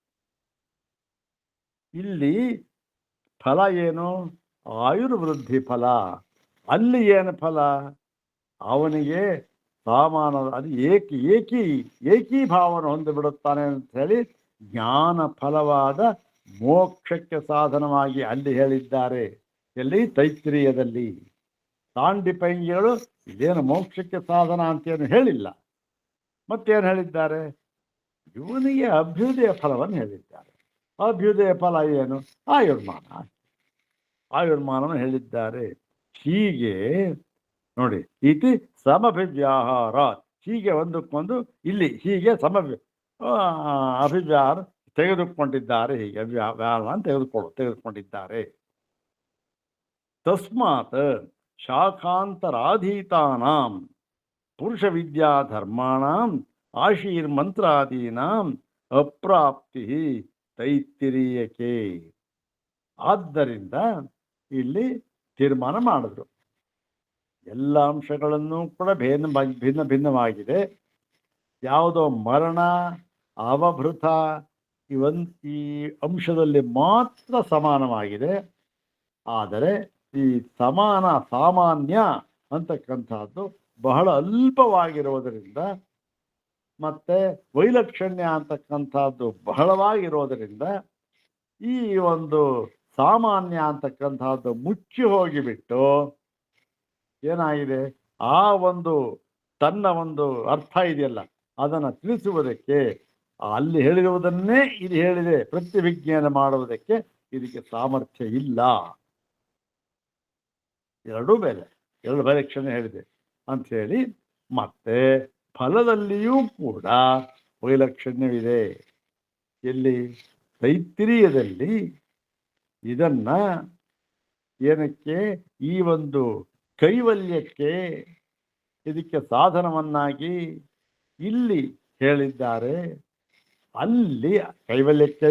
A: ಇಲ್ಲಿ ಫಲ ಏನು? ಆಯುರ್ವೃದ್ಧಿ ಫಲ. ಅಲ್ಲಿ ಏನು ಫಲ? ಅವನಿಗೆ ಸಾಮಾನ ಅದು ಏಕೀಭಾವನ ಹೊಂದಿಬಿಡುತ್ತಾನೆ ಅಂತ ಹೇಳಿ ಜ್ಞಾನ ಫಲವಾದ ಮೋಕ್ಷಕ್ಕೆ ಸಾಧನವಾಗಿ ಅಲ್ಲಿ ಹೇಳಿದ್ದಾರೆ. ಎಲ್ಲಿ? ತೈತ್ರೀಯದಲ್ಲಿ. ತಾಂಡಿ ಪೈಂಗಿಗಳು ಇದೇನು ಮೋಕ್ಷಕ್ಕೆ ಸಾಧನ ಅಂತೇನು ಹೇಳಿಲ್ಲ. ಮತ್ತೇನು ಹೇಳಿದ್ದಾರೆ? ಇವನಿಗೆ ಅಭ್ಯುದಯ ಫಲವನ್ನು ಹೇಳಿದ್ದಾರೆ. ಅಭ್ಯುದಯ ಫಲ ಏನು? ಆಯುರ್ಮಾನವನ್ನು ಹೇಳಿದ್ದಾರೆ. ಹೀಗೆ ನೋಡಿ, ಇತಿ ಸಮಭಿವ್ಯಾಹಾರ. ಹೀಗೆ ಒಂದಕ್ಕೊಂದು ಇಲ್ಲಿ ಹೀಗೆ ಅಭಿವ್ಯಾಹಾರ ತೆಗೆದುಕೊಂಡಿದ್ದಾರೆ. ಹೀಗೆ ವ್ಯಾಹಾರ ತೆಗೆದುಕೊಂಡಿದ್ದಾರೆ. ತಸ್ಮಾತ್ ಶಾಖಾಂತರಾಧೀತಾನಾಂ ಪುರುಷ ವಿದ್ಯಾ ಧರ್ಮಾಣಾಂ ಆಶೀರ್ಮಂತ್ರಾದೀನಾಂ ಅಪ್ರಾಪ್ತಿ ತೈತ್ತಿರೀಯಕೆ. ಆದ್ದರಿಂದ ಇಲ್ಲಿ ತೀರ್ಮಾನ ಮಾಡಿದ್ರು. ಎಲ್ಲ ಅಂಶಗಳನ್ನು ಕೂಡ ಭಿನ್ನವಾಗಿದೆ. ಯಾವುದೋ ಮರಣ, ಅವಭೃತ ಈ ಅಂಶದಲ್ಲಿ ಮಾತ್ರ ಸಮಾನವಾಗಿದೆ. ಆದರೆ ಈ ಸಾಮಾನ್ಯ ಅಂತಕ್ಕಂಥದ್ದು ಬಹಳ ಅಲ್ಪವಾಗಿರುವುದರಿಂದ ಮತ್ತು ವೈಲಕ್ಷಣ್ಯ ಅಂತಕ್ಕಂಥದ್ದು ಬಹಳವಾಗಿರೋದರಿಂದ ಈ ಒಂದು ಸಾಮಾನ್ಯ ಅಂತಕ್ಕಂಥದ್ದು ಮುಚ್ಚಿ ಹೋಗಿಬಿಟ್ಟು ಏನಾಗಿದೆ? ಆ ಒಂದು ತನ್ನ ಒಂದು ಅರ್ಥ ಇದೆಯಲ್ಲ ಅದನ್ನು ತಿಳಿಸುವುದಕ್ಕೆ ಅಲ್ಲಿ ಹೇಳಿರುವುದನ್ನೇ ಇದು ಹೇಳಿದೆ ಪ್ರತಿವಿಜ್ಞಾನ ಮಾಡುವುದಕ್ಕೆ ಇದಕ್ಕೆ ಸಾಮರ್ಥ್ಯ ಇಲ್ಲ. ಎರಡೂ ಎರಡು ವೈಲಕ್ಷಣ್ಯ ಹೇಳಿದೆ ಅಂಥೇಳಿ. ಮತ್ತೆ ಫಲದಲ್ಲಿಯೂ ಕೂಡ ವೈಲಕ್ಷಣ್ಯವಿದೆ. ಎಲ್ಲಿ ತೈತ್ತಿರೀಯದಲ್ಲಿ ಇದನ್ನ ಏನಕ್ಕೆ ಈ ಒಂದು ಕೈವಲ್ಯಕ್ಕೆ ಇದಕ್ಕೆ ಸಾಧನವನ್ನಾಗಿ ಇಲ್ಲಿ ಹೇಳಿದ್ದಾರೆ. ಅಲ್ಲಿ ಕೈವಲ್ಯಕ್ಕೆ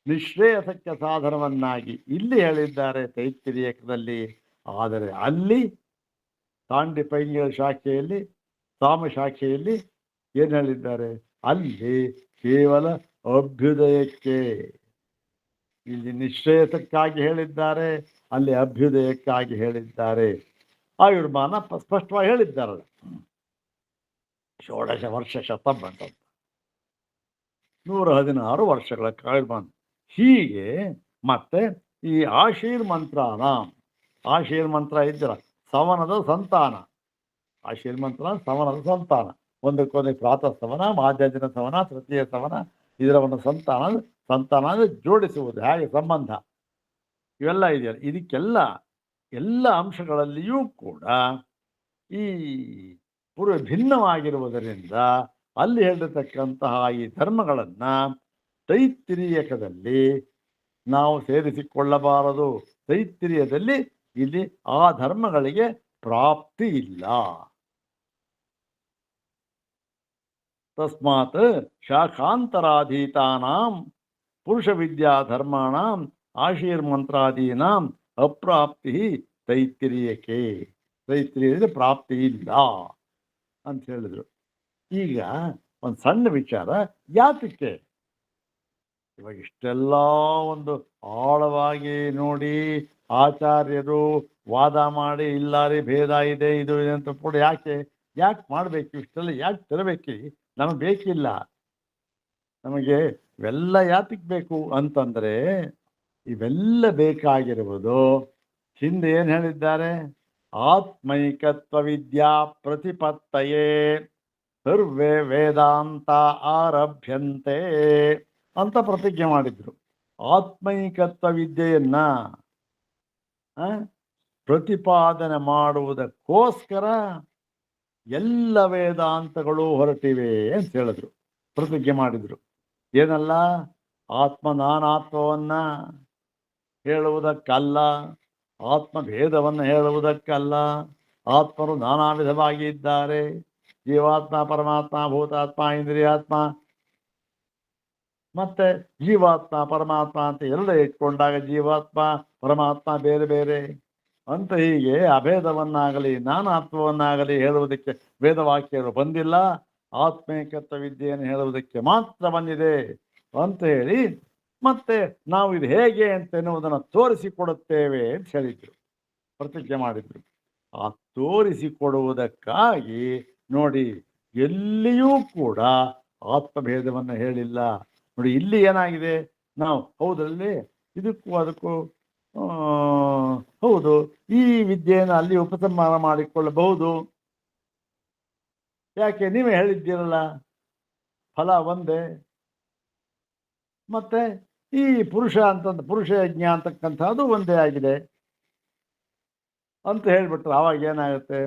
A: ನಿಶ್ರೇಯಸಕ್ಕೆ ಸಾಧನವನ್ನಾಗಿ ಇಲ್ಲಿ ಹೇಳಿದ್ದಾರೆ ತೈತ್ತಿರೀಯಕದಲ್ಲಿ. ಆದರೆ ಅಲ್ಲಿ ತಾಂಡಿಪೈಂಗಿಳ ಶಾಖೆಯಲ್ಲಿ ಸಾಮ ಶಾಖೆಯಲ್ಲಿ ಏನು ಹೇಳಿದ್ದಾರೆ? ಅಲ್ಲಿ ಕೇವಲ ಅಭ್ಯುದಯಕ್ಕೆ, ಇಲ್ಲಿ ನಿಶ್ರೇಯಸಕ್ಕಾಗಿ ಹೇಳಿದ್ದಾರೆ, ಅಲ್ಲಿ ಅಭ್ಯುದಯಕ್ಕಾಗಿ ಹೇಳಿದ್ದಾರೆ. ಆಯುರ್ಮಾನ ಸ್ಪಷ್ಟವಾಗಿ ಹೇಳಿದ್ದಾರಲ್ಲ, ಷೋಡಶ ವರ್ಷ ಶತಂ ಅಂತ 116 ವರ್ಷಗಳ ಆಯುರ್ಮಾನ. ಹೀಗೆ ಮತ್ತೆ ಈ ಆಶೀರ್ ಮಂತ್ರ ಇದ್ದರ ಸವನದ ಸಂತಾನ, ಆಶೀರ್ ಮಂತ್ರ ಸವನದ ಸಂತಾನ, ಒಂದಕ್ಕೊಂದು ಪ್ರಾತಃ ಸವನ, ಮಾಧ್ಯಾಜಿನ ಸವನ, ತೃತೀಯ ಸವನ, ಇದರ ಒಂದು ಸಂತಾನ ಅಂದರೆ ಜೋಡಿಸುವುದು, ಹೇಗೆ ಸಂಬಂಧ, ಇವೆಲ್ಲ ಇದೆಯಲ್ಲ. ಇದಕ್ಕೆಲ್ಲ ಎಲ್ಲ ಅಂಶಗಳಲ್ಲಿಯೂ ಕೂಡ ಈ ಪೂರ್ವ ಭಿನ್ನವಾಗಿರುವುದರಿಂದ ಅಲ್ಲಿ ಹೇಳಿರತಕ್ಕಂತಹ ಈ ಧರ್ಮಗಳನ್ನು ತೈತ್ತಿರೀಯಕದಲ್ಲಿ ನಾವು ಸೇರಿಸಿಕೊಳ್ಳಬಾರದು. ತೈತ್ತಿರೀಯದಲ್ಲಿ ಇಲ್ಲಿ ಆ ಧರ್ಮಗಳಿಗೆ ಪ್ರಾಪ್ತಿ ಇಲ್ಲ. ತಸ್ಮಾತ್ ಶಾಖಾಂತರಾಧೀತಾನಾಂ ಪುರುಷ ವಿದ್ಯಾ ಧರ್ಮಾಣಾಂ ಆಶೀರ್ಮಂತ್ರಾದೀನಾಂ ಅಪ್ರಾಪ್ತಿ ತೈತ್ತಿರೀಯಕ್ಕೆ, ತೈತ್ತಿರೀಯದಲ್ಲಿ ಪ್ರಾಪ್ತಿ ಇಲ್ಲ ಅಂತ ಹೇಳಿದರು. ಈಗ ಒಂದು ಸಣ್ಣ ವಿಚಾರ, ಯಾತಕ್ಕೆ ಇವಾಗ ಇಷ್ಟೆಲ್ಲ ಒಂದು ಆಳವಾಗಿ ನೋಡಿ ಆಚಾರ್ಯರು ವಾದ ಮಾಡಿ ಇಲ್ಲಾರಿ ಭೇದ ಇದೆ ಇದು ಇದೆ ಅಂತ ಕೂಡ ಯಾಕೆ ಮಾಡಬೇಕು? ಇಷ್ಟೆಲ್ಲ ಯಾಕೆ ತರಬೇಕು? ನಮಗೆ ಬೇಕಿಲ್ಲ. ನಮಗೆ ಇವೆಲ್ಲ ಯಾತಕ್ಕೆ ಬೇಕು ಅಂತಂದರೆ, ಇವೆಲ್ಲ ಬೇಕಾಗಿರುವುದು ಹಿಂದೆ ಏನು ಹೇಳಿದ್ದಾರೆ? ಆತ್ಮೈಕತ್ವ ವಿದ್ಯಾ ಪ್ರತಿಪತ್ತಯೇ ಸರ್ವೇ ವೇದಾಂತ ಆರಭ್ಯಂತೆ ಅಂತ ಪ್ರತಿಜ್ಞೆ ಮಾಡಿದ್ರು. ಆತ್ಮೈಕತ್ವ ವಿದ್ಯೆಯನ್ನ ಪ್ರತಿಪಾದನೆ ಮಾಡುವುದಕ್ಕೋಸ್ಕರ ಎಲ್ಲ ವೇದಾಂತಗಳು ಹೊರಟಿವೆ ಅಂತ ಹೇಳಿದ್ರು, ಪ್ರತಿಜ್ಞೆ ಮಾಡಿದ್ರು. ಏನಲ್ಲ, ಆತ್ಮನಾನಾತ್ವವನ್ನ ಹೇಳುವುದಕ್ಕಲ್ಲ, ಆತ್ಮಭೇದವನ್ನು ಹೇಳುವುದಕ್ಕಲ್ಲ, ಆತ್ಮರು ನಾನಾ ವಿಧವಾಗಿ ಇದ್ದಾರೆ, ಜೀವಾತ್ಮ, ಪರಮಾತ್ಮ, ಭೂತಾತ್ಮ, ಇಂದ್ರಿಯಾತ್ಮ, ಮತ್ತೆ ಜೀವಾತ್ಮ ಪರಮಾತ್ಮ ಅಂತ ಎಲ್ಲ ಇಟ್ಕೊಂಡಾಗ ಜೀವಾತ್ಮ ಪರಮಾತ್ಮ ಬೇರೆ ಬೇರೆ ಅಂತ ಹೀಗೆ ಅಭೇದವನ್ನಾಗಲಿ ನಾನಾತ್ವವನ್ನಾಗಲಿ ಹೇಳುವುದಕ್ಕೆ ವೇದವಾಕ್ಯರು ಬಂದಿಲ್ಲ, ಆತ್ಮೈಕತ್ವ ವಿದ್ಯೆಯನ್ನು ಹೇಳುವುದಕ್ಕೆ ಮಾತ್ರ ಬಂದಿದೆ ಅಂತ ಹೇಳಿ ಮತ್ತೆ ನಾವು ಇದು ಹೇಗೆ ಅಂತ ಎನ್ನುವುದನ್ನು ತೋರಿಸಿಕೊಡುತ್ತೇವೆ ಅಂತ ಹೇಳಿದ್ರು, ಪ್ರತಿಜ್ಞೆ ಮಾಡಿದ್ರು. ಆ ತೋರಿಸಿಕೊಡುವುದಕ್ಕಾಗಿ ನೋಡಿ ಎಲ್ಲಿಯೂ ಕೂಡ ಆತ್ಮಭೇದವನ್ನು ಹೇಳಿಲ್ಲ. ನೋಡಿ ಇಲ್ಲಿ ಏನಾಗಿದೆ, ನಾವು ಹೌದಲ್ಲಿ ಇದಕ್ಕೂ ಅದಕ್ಕೂ ಹೌದು ಈ ವಿದ್ಯೆಯನ್ನು ಅಲ್ಲಿ ಉಪಸಂಹಾರ ಮಾಡಿಕೊಳ್ಳಬಹುದು, ಯಾಕೆ ನೀವೇ ಹೇಳಿದ್ದೀರಲ್ಲ ಫಲ ಒಂದೇ, ಮತ್ತೆ ಈ ಪುರುಷ ಪುರುಷ ಯಜ್ಞ ಅಂತಕ್ಕಂಥದ್ದು ಒಂದೇ ಆಗಿದೆ ಅಂತ ಹೇಳ್ಬಿಟ್ರೆ ಆವಾಗ ಏನಾಗುತ್ತೆ?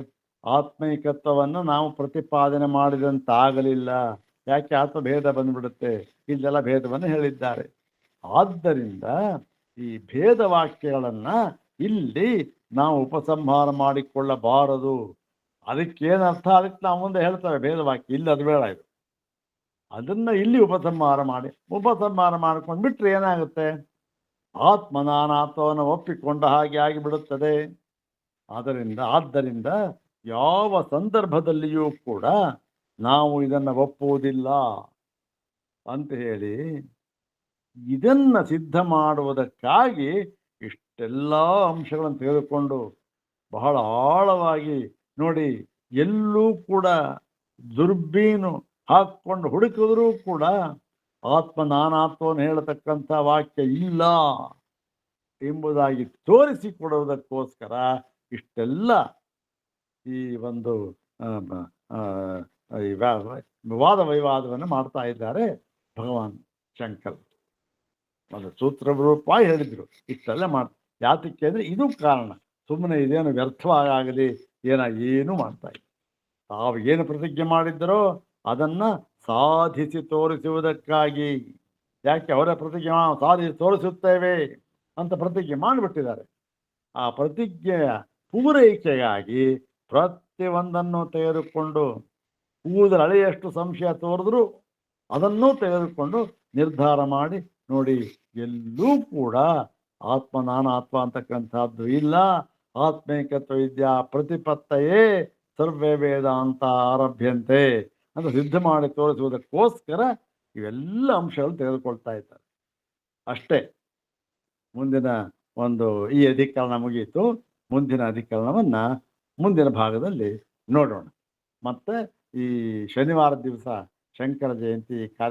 A: ಆತ್ಮೈಕತ್ವವನ್ನು ನಾವು ಪ್ರತಿಪಾದನೆ ಮಾಡಿದಂತಾಗಲಿಲ್ಲ. ಯಾಕೆ? ಆತ್ಮಭೇದ ಬಂದ್ಬಿಡುತ್ತೆ. ಇಲ್ಲೆಲ್ಲ ಭೇದವನ್ನು ಹೇಳಿದ್ದಾರೆ. ಆದ್ದರಿಂದ ಈ ಭೇದ ವಾಕ್ಯಗಳನ್ನು ಇಲ್ಲಿ ನಾವು ಉಪಸಂಹಾರ ಮಾಡಿಕೊಳ್ಳಬಾರದು. ಅದಕ್ಕೇನರ್ಥ ಅದಕ್ಕೆ ನಾವು ಮುಂದೆ ಹೇಳ್ತೇವೆ ಭೇದವಾಕ್ಯ, ಇಲ್ಲಿ ಅದು ಬೇಡ, ಇದು ಅದನ್ನು ಇಲ್ಲಿ ಉಪಸಂಹಾರ ಮಾಡ್ಕೊಂಡು ಬಿಟ್ರೆ ಏನಾಗುತ್ತೆ? ಆತ್ಮನಾನಾತ್ವವನ್ನು ಒಪ್ಪಿಕೊಂಡ ಹಾಗೆ ಆಗಿಬಿಡುತ್ತದೆ. ಆದ್ದರಿಂದ ಯಾವ ಸಂದರ್ಭದಲ್ಲಿಯೂ ಕೂಡ ನಾವು ಇದನ್ನು ಒಪ್ಪುವುದಿಲ್ಲ ಅಂತ ಹೇಳಿ ಇದನ್ನು ಸಿದ್ಧ ಮಾಡುವುದಕ್ಕಾಗಿ ಇಷ್ಟೆಲ್ಲ ಅಂಶಗಳನ್ನು ತೆಗೆದುಕೊಂಡು ಬಹಳ ಆಳವಾಗಿ ನೋಡಿ, ಎಲ್ಲೂ ಕೂಡ ದುರ್ಬೀನು ಹಾಕ್ಕೊಂಡು ಹುಡುಕಿದ್ರೂ ಕೂಡ ಆತ್ಮನಾನಾತ್ವವನ್ನು ಹೇಳತಕ್ಕಂಥ ವಾಕ್ಯ ಇಲ್ಲ ಎಂಬುದಾಗಿ ತೋರಿಸಿಕೊಡುವುದಕ್ಕೋಸ್ಕರ ಇಷ್ಟೆಲ್ಲ ಈ ಒಂದು ವಾದ ವೈವಾದವನ್ನು ಮಾಡ್ತಾ ಇದ್ದಾರೆ ಭಗವಾನ್ ಶಂಕರ್. ಒಂದು ಸೂತ್ರ ರೂಪವಾಗಿ ಹೇಳಿದ್ರು ಇಷ್ಟೆಲ್ಲ ಯಾತಕ್ಕೆ ಅಂದರೆ ಇದು ಕಾರಣ. ಸುಮ್ಮನೆ ಇದೇನು ವ್ಯರ್ಥವಾಗಲಿ ಏನು ಮಾಡ್ತಾ ಇಲ್ಲ. ತಾವು ಏನು ಪ್ರತಿಜ್ಞೆ ಮಾಡಿದ್ದರೋ ಅದನ್ನು ಸಾಧಿಸಿ ತೋರಿಸುವುದಕ್ಕಾಗಿ. ಯಾಕೆ ಅವರ ಪ್ರತಿಜ್ಞೆ ಸಾಧಿಸಿ ತೋರಿಸುತ್ತೇವೆ ಅಂತ ಪ್ರತಿಜ್ಞೆ ಮಾಡಿಬಿಟ್ಟಿದ್ದಾರೆ. ಆ ಪ್ರತಿಜ್ಞೆಯ ಪೂರೈಕೆಗಾಗಿ ಪ್ರತಿಯೊಂದನ್ನು ತೆಗೆದುಕೊಂಡು ಕೂದಲು ಅಳೆಯಷ್ಟು ಸಂಶಯ ತೋರಿದ್ರು ಅದನ್ನೂ ತೆಗೆದುಕೊಂಡು ನಿರ್ಧಾರ ಮಾಡಿ ನೋಡಿ, ಎಲ್ಲೂ ಕೂಡ ಆತ್ಮ ನಾನಾತ್ಮ ಅಂತಕ್ಕಂಥದ್ದು ಇಲ್ಲ. ಆತ್ಮೈಕತ್ವ ವಿದ್ಯಾ ಪ್ರತಿಪತ್ತಯೇ ಸರ್ವೇ ವೇದಾಂತ ಆರಭ್ಯಂತೆ ಅಂತ ಸಿದ್ಧ ಮಾಡಿ ತೋರಿಸುವುದಕ್ಕೋಸ್ಕರ ಇವೆಲ್ಲ ಅಂಶಗಳು ತೆಗೆದುಕೊಳ್ತಾ ಇದ್ದಾರೆ ಅಷ್ಟೇ. ಮುಂದಿನ ಈ ಅಧಿಕರಣ ಮುಗಿಯಿತು. ಮುಂದಿನ ಅಧಿಕರಣವನ್ನು ಮುಂದಿನ ಭಾಗದಲ್ಲಿ ನೋಡೋಣ. ಮತ್ತು ಈ ಶನಿವಾರ ದಿವಸ ಶಂಕರ ಜಯಂತಿ ಕಾರ್ಯ